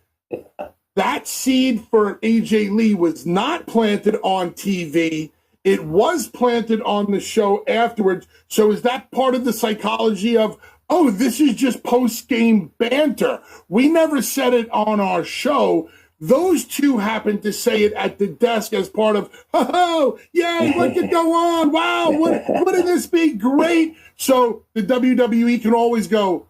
That seed for AJ Lee was not planted on TV. It was planted on the show afterwards. So is that part of the psychology of, oh, this is just post-game banter? We never said it on our show. Those two happened to say it at the desk as part of, oh, yay, what could go on? Wow, wouldn't this be great? So the WWE can always go,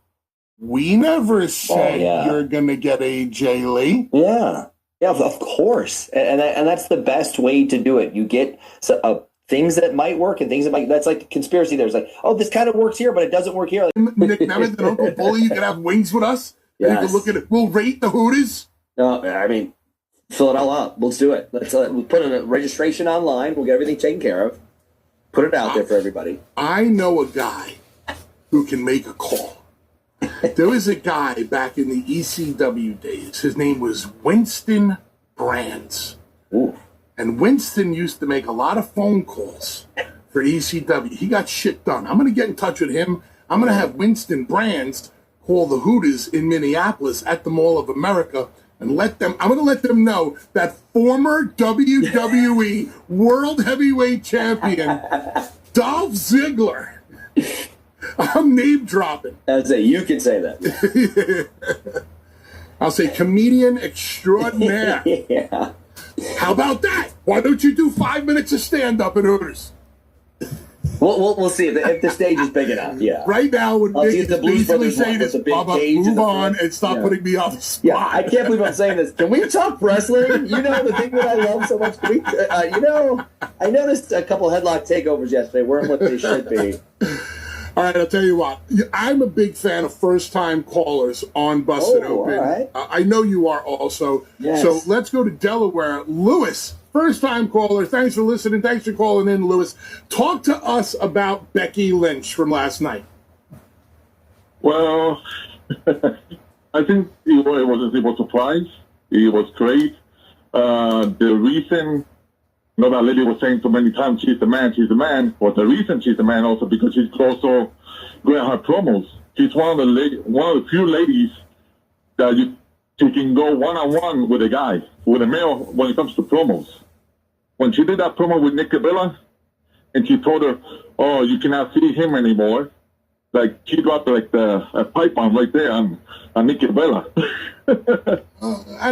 we never said you're going to get AJ Lee. Yeah. Yeah, of course. And that's the best way to do it. You get things that might work and things that might, that's like conspiracy. There's like, oh, this kind of works here, but it doesn't work here. Nick Nemeth and Uncle Bully, you can have wings with us. Yes. And you can look at it. We'll rate the Hooters. No, I mean, fill it all up. Let's do it. Let's we'll put a registration online. We'll get everything taken care of. Put it out there for everybody. I know a guy who can make a call. There was a guy back in the ECW days. His name was Winston Brands. Ooh. And Winston used to make a lot of phone calls for ECW. He got shit done. I'm going to get in touch with him. I'm going to have Winston Brands call the Hooters in Minneapolis at the Mall of America and I'm going to let them know that former WWE World Heavyweight Champion Dolph Ziggler, I'm name dropping. You can say that. I'll say comedian extraordinaire. Yeah. How about that? Why don't you do 5 minutes of stand-up at Hooters? We'll see if the stage is big enough. Yeah. Right now, when Nick is basically saying this, Bubba, move on and stop putting me on the spot. Yeah, I can't believe I'm saying this. Can we talk wrestling? You know, the thing that I love so much. I noticed a couple headlock takeovers yesterday weren't what they should be. All right, I'll tell you what. I'm a big fan of first-time callers on Busted Open. All right. I know you are also. Yes. So let's go to Delaware. Lewis, first-time caller. Thanks for listening. Thanks for calling in, Lewis. Talk to us about Becky Lynch from last night. Well, I think it was a surprise. It was great. The reason... No, that lady was saying so many times, she's the man. But the reason she's the man also because she's also great at her promos. She's one of the few ladies that she can go one-on-one with a guy, with a male when it comes to promos. When she did that promo with Nikki Bella, and she told her, oh, you cannot see him anymore. Like, she dropped a pipe bomb right there on Nikki Bella. I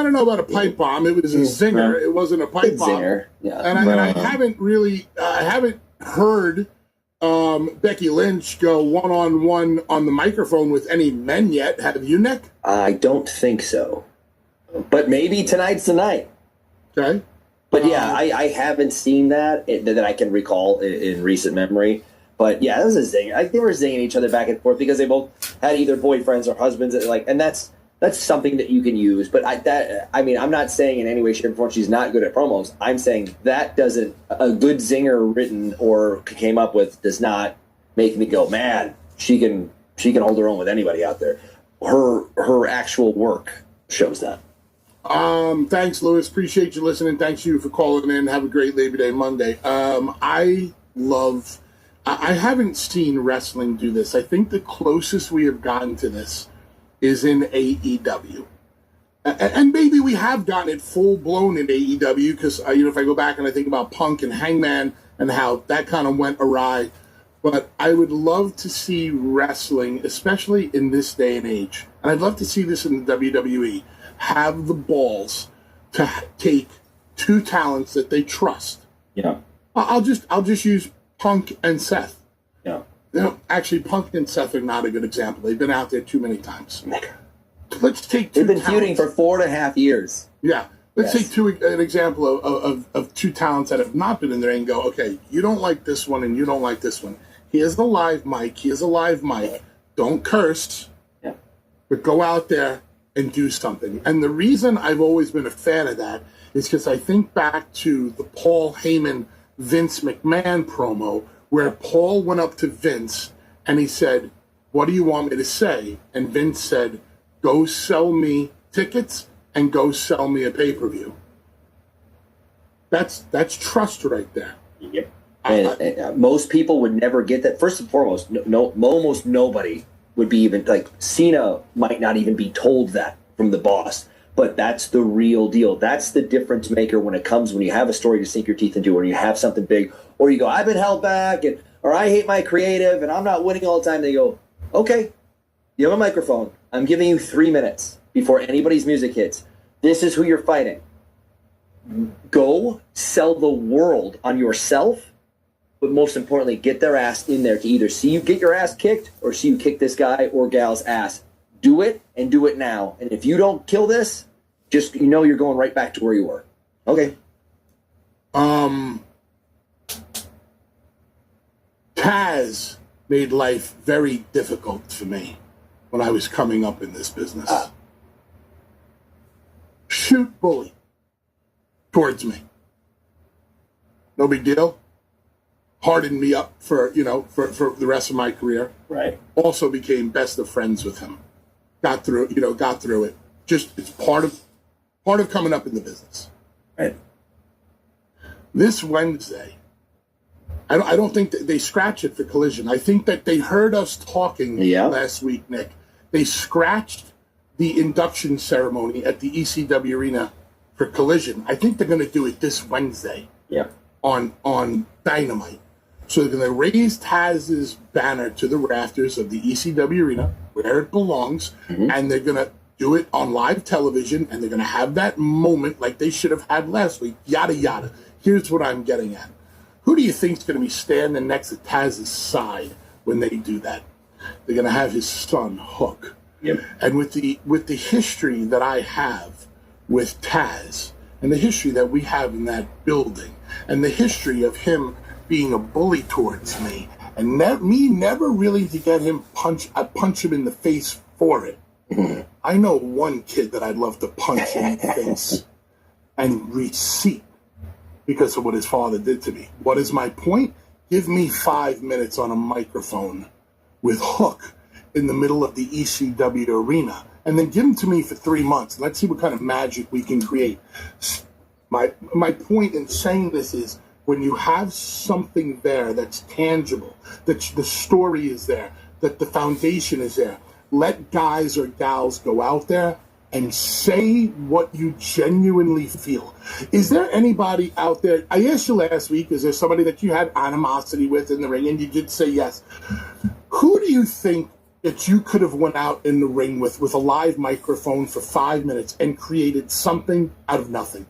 don't know about a pipe bomb. It was a zinger. It wasn't a pipe bomb. Zinger. Yeah. And I haven't really, heard Becky Lynch go one-on-one on the microphone with any men yet. Have you, Nick? I don't think so. But maybe tonight's the night. Okay. But yeah, I haven't seen that I can recall in recent memory. But yeah, it was a zinger. They were zinging each other back and forth because they both had either boyfriends or husbands. And that's something that you can use. But I'm not saying in any way, shape, or form she's not good at promos. I'm saying that a good zinger written or came up with does not make me go, man, she can hold her own with anybody out there. Her actual work shows that. Thanks, Lewis. Appreciate you listening. Thanks you for calling in. Have a great Labor Day Monday. I haven't seen wrestling do this. I think the closest we have gotten to this is in AEW. And maybe we have gotten it full-blown in AEW because, if I go back and I think about Punk and Hangman and how that kind of went awry. But I would love to see wrestling, especially in this day and age, and I'd love to see this in the WWE, have the balls to take two talents that they trust. Yeah. I'll just use Punk and Seth. Yeah. Actually, Punk and Seth are not a good example. They've been out there too many times. Let's take two They've been feuding for 4.5 years. Yeah. Let's take an example of two talents that have not been in there and go, okay, you don't like this one and you don't like this one. Here's the live mic. Here's a live mic. Don't curse, but go out there and do something. And the reason I've always been a fan of that is because I think back to the Paul Heyman, Vince McMahon promo where Paul went up to Vince and he said, what do you want me to say? And Vince said, go sell me tickets and go sell me a pay-per-view. That's trust right there. Yep. And most people would never get that. First and foremost, almost nobody would be even like Cena might not even be told that from the boss. But that's the real deal. That's the difference maker when it comes when you have a story to sink your teeth into, or you have something big, or you go, I've been held back, or I hate my creative, and I'm not winning all the time. They go, okay, you have a microphone. I'm giving you 3 minutes before anybody's music hits. This is who you're fighting. Go sell the world on yourself, but most importantly, get their ass in there to either see you get your ass kicked or see you kick this guy or gal's ass. Do it and do it now. And if you don't kill this, just you're going right back to where you were. Okay. Taz made life very difficult for me when I was coming up in this business. Shoot bully towards me. No big deal. Hardened me up for the rest of my career. Right. Also became best of friends with him. Got through it. Just it's part of coming up in the business. Right. This Wednesday, I don't think that they scratch it for Collision. I think that they heard us talking last week, Nick. They scratched the induction ceremony at the ECW Arena for Collision. I think they're going to do it this Wednesday. Yeah. On Dynamite. So they're going to raise Taz's banner to the rafters of the ECW Arena, where it belongs, and they're going to do it on live television, and they're going to have that moment like they should have had last week, yada, yada. Here's what I'm getting at. Who do you think is going to be standing next to Taz's side when they do that? They're going to have his son, Hook. Yep. And with the history that I have with Taz, and the history that we have in that building, and the history of him being a bully towards me, and me never really to get him I punch him in the face for it. I know one kid that I'd love to punch in the face and receipt because of what his father did to me. What is my point? Give me 5 minutes on a microphone with Hook in the middle of the ECW Arena, and then give him to me for 3 months. Let's see what kind of magic we can create. My point in saying this is, when you have something there that's tangible, that the story is there, that the foundation is there, let guys or gals go out there and say what you genuinely feel. Is there anybody out there, I asked you last week, is there somebody that you had animosity with in the ring, and you did say yes. Who do you think that you could have went out in the ring with a live microphone for 5 minutes and created something out of nothing?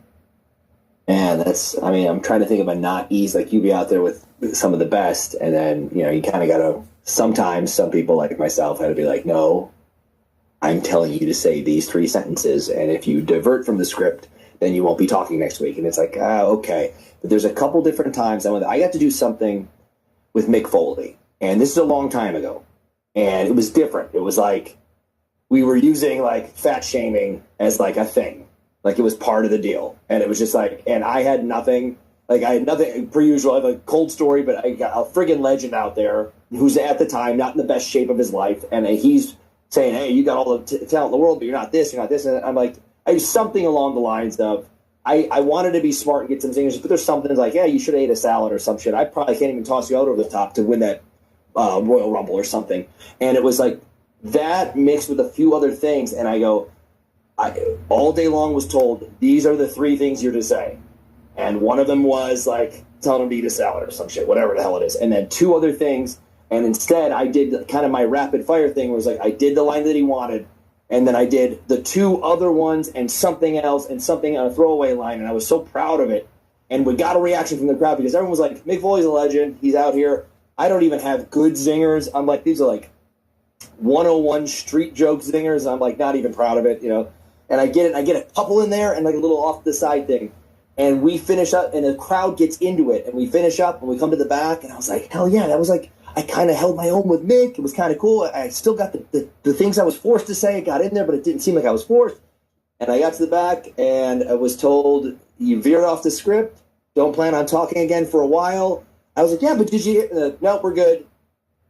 Man, I'm trying to think of a not easy, like you be out there with some of the best, and then, you kind of got to, sometimes some people like myself had to be like, no, I'm telling you to say these 3 sentences, and if you divert from the script, then you won't be talking next week. And it's like, okay. But there's a couple different times I got to do something with Mick Foley, and this is a long time ago, and it was different. It was like we were using like fat shaming as like a thing. Like it was part of the deal. And it was just like, and I had nothing per usual. I have a cold story, but I got a friggin' legend out there who's at the time not in the best shape of his life. And he's saying, hey, you got all the talent in the world, but you're not this, you're not this. And I'm like, I used something along the lines of, I wanted to be smart and get some things, but there's something like, yeah, you should have ate a salad or some shit. I probably can't even toss you out over the top to win that Royal Rumble or something. And it was like that mixed with a few other things. And I go, all day long was told, these are the 3 things you're to say. And one of them was like, telling him to eat a salad or some shit, whatever the hell it is. And then 2 other things. And instead I did kind of my rapid fire thing was like, I did the line that he wanted. And then I did the 2 other ones and something else and something on a throwaway line. And I was so proud of it. And we got a reaction from the crowd because everyone was like, Mick Foley's a legend. He's out here. I don't even have good zingers. I'm like, these are like 101 street joke zingers. I'm like, not even proud of it, and I get a couple in there and like a little off the side thing. And we finish up, and the crowd gets into it, and we finish up, and we come to the back, and I was like, hell yeah, that was like, I kind of held my own with Mick. It was kind of cool. I still got the things I was forced to say. I got in there, but it didn't seem like I was forced. And I got to the back, and I was told, you veered off the script, don't plan on talking again for a while. I was like, yeah, but did you? No, we're good.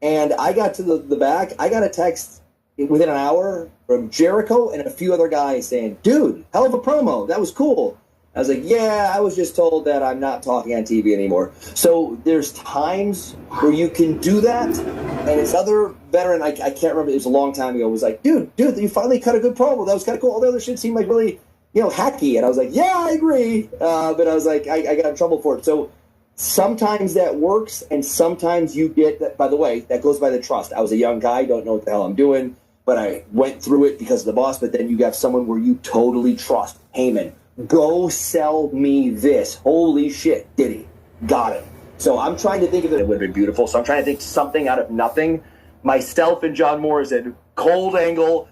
And I got to the back. I got a text within an hour from Jericho and a few other guys saying, dude, hell of a promo. That was cool. I was like, yeah, I was just told that I'm not talking on TV anymore. So there's times where you can do that. And this other veteran, I can't remember, it was a long time ago, was like, dude, you finally cut a good promo. That was kind of cool. All the other shit seemed like really, hacky. And I was like, yeah, I agree. But I was like, I got in trouble for it. So sometimes that works, and sometimes you get that. By the way, that goes by the trust. I was a young guy, don't know what the hell I'm doing, but I went through it because of the boss. But then you got someone where you totally trust. Heyman, go sell me this. Holy shit, did he? Got it. So I'm trying to think of it. It would have been beautiful. So I'm trying to think something out of nothing. Myself and John Morrison, cold angle,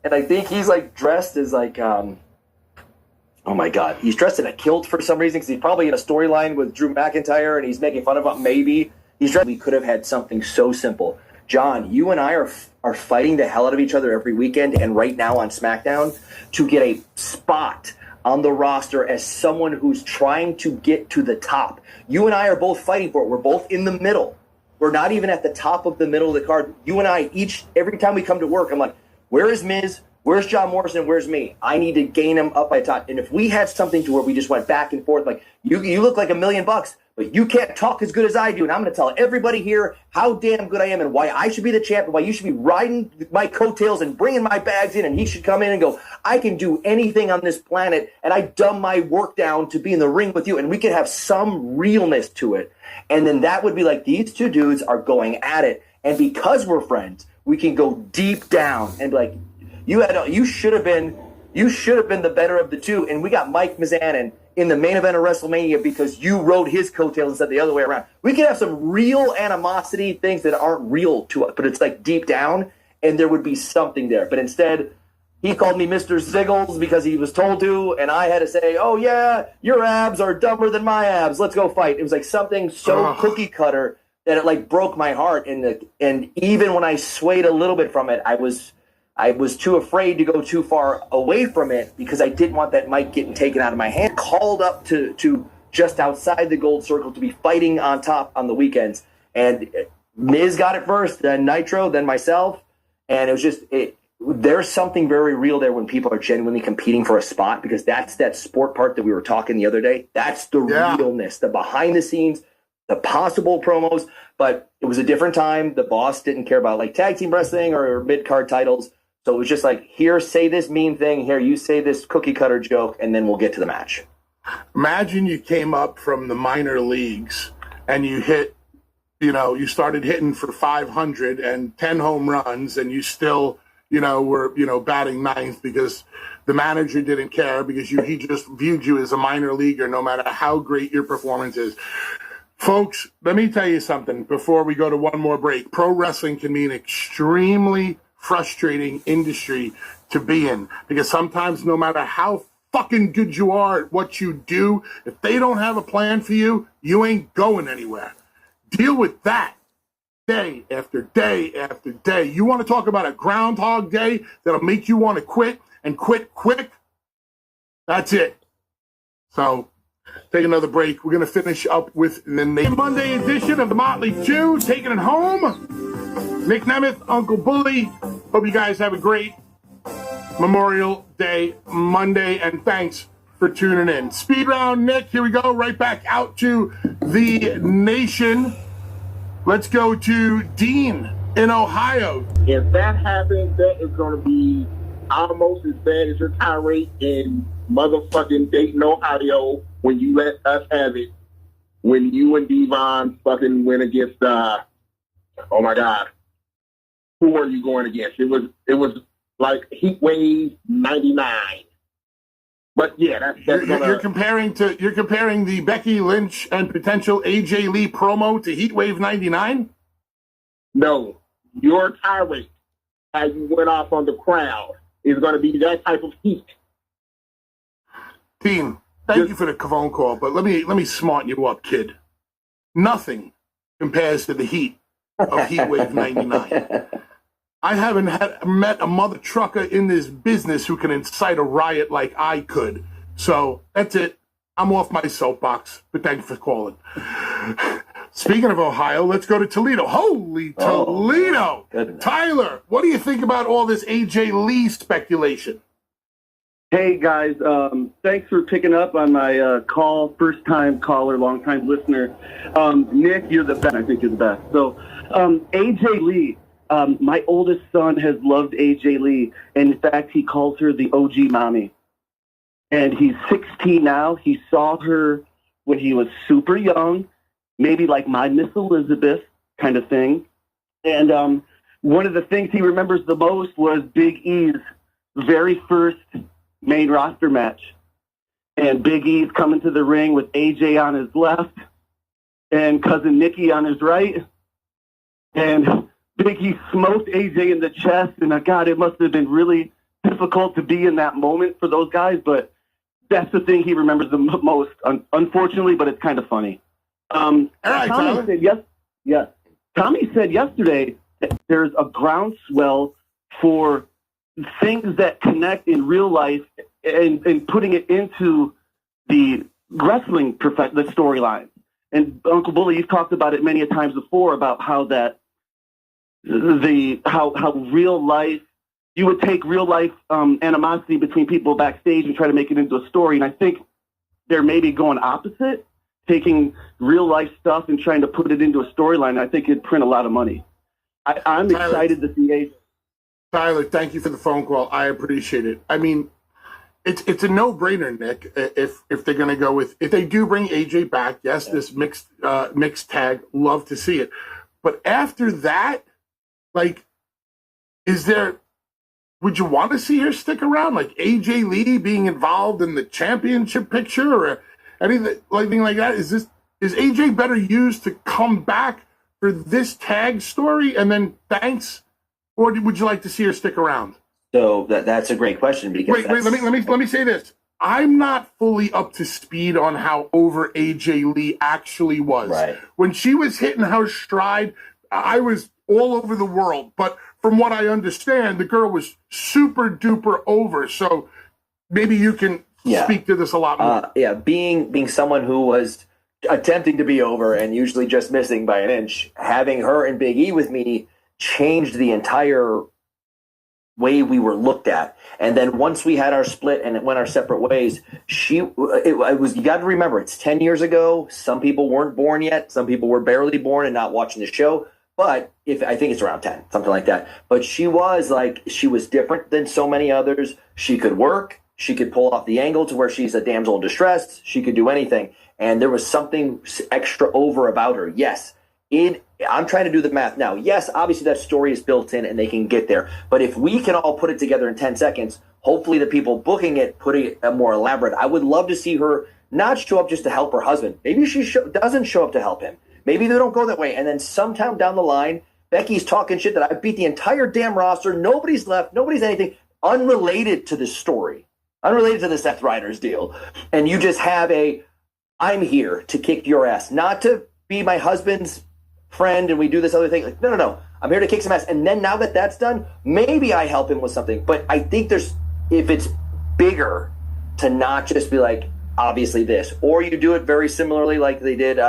and I think he's like dressed as like, oh my God, he's dressed in a kilt for some reason because he's probably in a storyline with Drew McIntyre and he's making fun of him. Maybe he's dressed. We could have had something so simple. John, you and I are fighting the hell out of each other every weekend, and right now on SmackDown to get a spot on the roster as someone who's trying to get to the top. You and I are both fighting for it. We're both in the middle. We're not even at the top of the middle of the card. You and I, every time we come to work, I'm like, where is Miz? Where's John Morrison? Where's me? I need to gain him up by the top. And if we had something to where we just went back and forth, like, you look like $1 million, but you can't talk as good as I do, and I'm going to tell everybody here how damn good I am and why I should be the champ and why you should be riding my coattails and bringing my bags in, and he should come in and go, I can do anything on this planet, and I dumb my work down to be in the ring with you, and we could have some realness to it. And then that would be like, these two dudes are going at it, and because we're friends, we can go deep down and be like, you should have been the better of the two, and we got Mike Mizanin in the main event of WrestleMania because you rode his coattails instead of the other way around. We could have some real animosity, things that aren't real to us, but it's like deep down, and there would be something there. But instead, he called me Mr. Ziggles because he was told to, and I had to say, oh yeah, your abs are dumber than my abs. Let's go fight. It was like something so cookie cutter that it like broke my heart. And even when I swayed a little bit from it, I was too afraid to go too far away from it because I didn't want that mic getting taken out of my hand. Called up to just outside the gold circle to be fighting on top on the weekends. And Miz got it first, then Nitro, then myself. And it was just, there's something very real there when people are genuinely competing for a spot, because that's that sport part that we were talking the other day. That's the realness, the behind the scenes, the possible promos. But it was a different time. The boss didn't care about like tag team wrestling or mid-card titles. So it was just like, here, say this mean thing. Here, you say this cookie cutter joke, and then we'll get to the match. Imagine you came up from the minor leagues and you hit, you started hitting for 500 and 10 home runs, and you still, were, batting ninth because the manager didn't care because he just viewed you as a minor leaguer no matter how great your performance is. Folks, let me tell you something before we go to one more break. Pro wrestling can be an extremely frustrating industry to be in, because sometimes no matter how fucking good you are at what you do, if they don't have a plan for you, you ain't going anywhere. Deal with that day after day after day. You want to talk about a Groundhog Day that'll make you want to quit and quit quick? That's it. So take another break. We're going to finish up with the Monday edition of the Motley 2, taking it home. Nick Nemeth, Uncle Bully. Hope you guys have a great Memorial Day Monday, and thanks for tuning in. Speed round, Nick. Here we go. Right back out to the nation. Let's go to Dean in Ohio. If that happens, that is going to be almost as bad as your tirade in motherfucking Dayton, Ohio, when you let us have it. When you and Devon fucking went against, oh my God, who were you going against? It was like Heat Wave 99. But yeah, that's you're comparing the Becky Lynch and potential AJ Lee promo to Heat Wave 99? No, your tirade, how you went off on the crowd, is going to be that type of heat Dean, thank you for the phone call, but let me smarten you up, kid. Nothing compares to the heat of Heatwave 99. I haven't met a mother trucker in this business who can incite a riot like I could. So that's it. I'm off my soapbox, but thank you for calling. Speaking of Ohio, let's go to Toledo. Holy Toledo! Tyler, what do you think about all this AJ Lee speculation? Hey, guys. Thanks for picking up on my call. First-time caller, long-time listener. Nick, you're the best. I think you're the best. So, AJ Lee, my oldest son has loved AJ Lee. And in fact, he calls her the OG mommy. And he's 16 now. He saw her when he was super young, maybe like my Miss Elizabeth kind of thing. And one of the things he remembers the most was Big E's very first main roster match. And Big E's coming to the ring with AJ on his left and Cousin Nikki on his right. And Big E smoked AJ in the chest. And God, it must have been really difficult to be in that moment for those guys. But that's the thing he remembers the most, unfortunately, but it's kind of funny. All right, Tyler. Tommy said yesterday that there's a groundswell for things that connect in real life and putting it into the wrestling the storyline. And Uncle Bully, you've talked about it many a times before about how that how real life, you would take real life animosity between people backstage and try to make it into a story. And I think they're maybe going opposite, taking real life stuff and trying to put it into a storyline. I think it'd print a lot of money. I'm excited to see AJ. Tyler, thank you for the phone call. I appreciate it. I mean, it's a no-brainer, Nick. If they're going to go with, if they do bring AJ back, yes, this mixed tag, love to see it. But after that, like, would you want to see her stick around? Like AJ Lee being involved in the championship picture or anything like that? Is AJ better used to come back for this tag story and then thanks? Or would you like to see her stick around? So that's a great question because wait, let me say this. I'm not fully up to speed on how over AJ Lee actually was. Right. When she was hitting her stride, I was all over the world. But from what I understand, the girl was super duper over. So maybe you can speak to this a lot more. Being someone who was attempting to be over and usually just missing by an inch, having her and Big E with me changed the entire way we were looked at. And then once we had our split and it went our separate ways, it was, you got to remember, it's 10 years ago. Some people weren't born yet. Some people were barely born and not watching the show. But I think it's around 10, something like that. But she was different than so many others. She could work. She could pull off the angle to where she's a damsel in distress. She could do anything. And there was something extra over about her. Yes. I'm trying to do the math now. Yes, obviously that story is built in and they can get there. But if we can all put it together in 10 seconds, hopefully the people booking it, putting it more elaborate. I would love to see her not show up just to help her husband. Maybe she doesn't show up to help him. Maybe they don't go that way. And then sometime down the line, Becky's talking shit that I beat the entire damn roster. Nobody's left. Nobody's anything unrelated to this story, unrelated to the Seth Riders deal. And you just have I'm here to kick your ass, not to be my husband's friend and we do this other thing. Like, no. I'm here to kick some ass. And then now that that's done, maybe I help him with something. But I think if it's bigger, to not just be like, obviously this. Or you do it very similarly like they did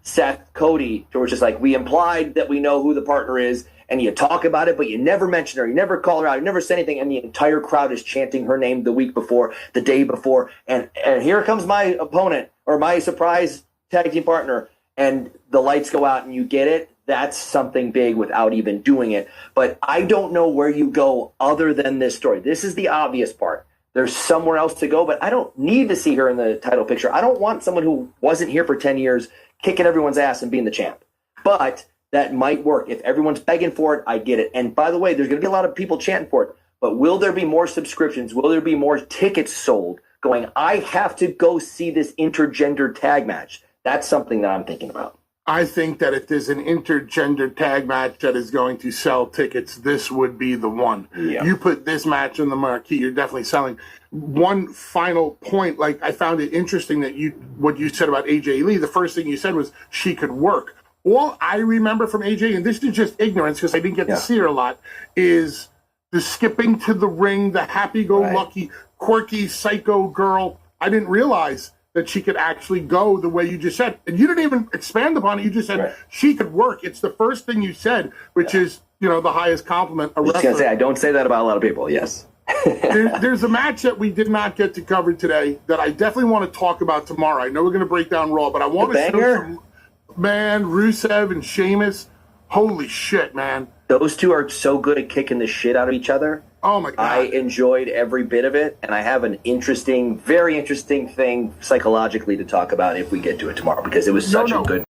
Seth Cody, to where it's just like, we implied that we know who the partner is, and you talk about it, but you never mention her, you never call her out, you never say anything, and the entire crowd is chanting her name the week before, the day before, and here comes my opponent, or my surprise tag team partner, and the lights go out and you get it. That's something big without even doing it. But I don't know where you go other than this story. This is the obvious part. There's somewhere else to go, but I don't need to see her in the title picture. I don't want someone who wasn't here for 10 years kicking everyone's ass and being the champ. But that might work. If everyone's begging for it, I get it. And by the way, there's going to be a lot of people chanting for it. But will there be more subscriptions? Will there be more tickets sold going, I have to go see this intergender tag match? That's something that I'm thinking about. I think that if there's an intergender tag match that is going to sell tickets, this would be the one. Yeah. You put this match in the marquee, you're definitely selling. One final point, like I found it interesting that what you said about AJ Lee, the first thing you said was she could work. All I remember from AJ, and this is just ignorance because I didn't get to see her a lot, is the skipping to the ring, the happy-go-lucky, quirky, psycho girl. I didn't realize that she could actually go the way you just said. And you didn't even expand upon it. You just said she could work. It's the first thing you said, which is, the highest compliment a wrestler. I was going to say, I don't say that about a lot of people, yes. There's a match that we did not get to cover today that I definitely want to talk about tomorrow. I know we're going to break down Raw, but I want to show some, Rusev and Sheamus. Holy shit, man. Those two are so good at kicking the shit out of each other. Oh, my God. I enjoyed every bit of it, and I have an very interesting thing psychologically to talk about if we get to it tomorrow, because it was such a good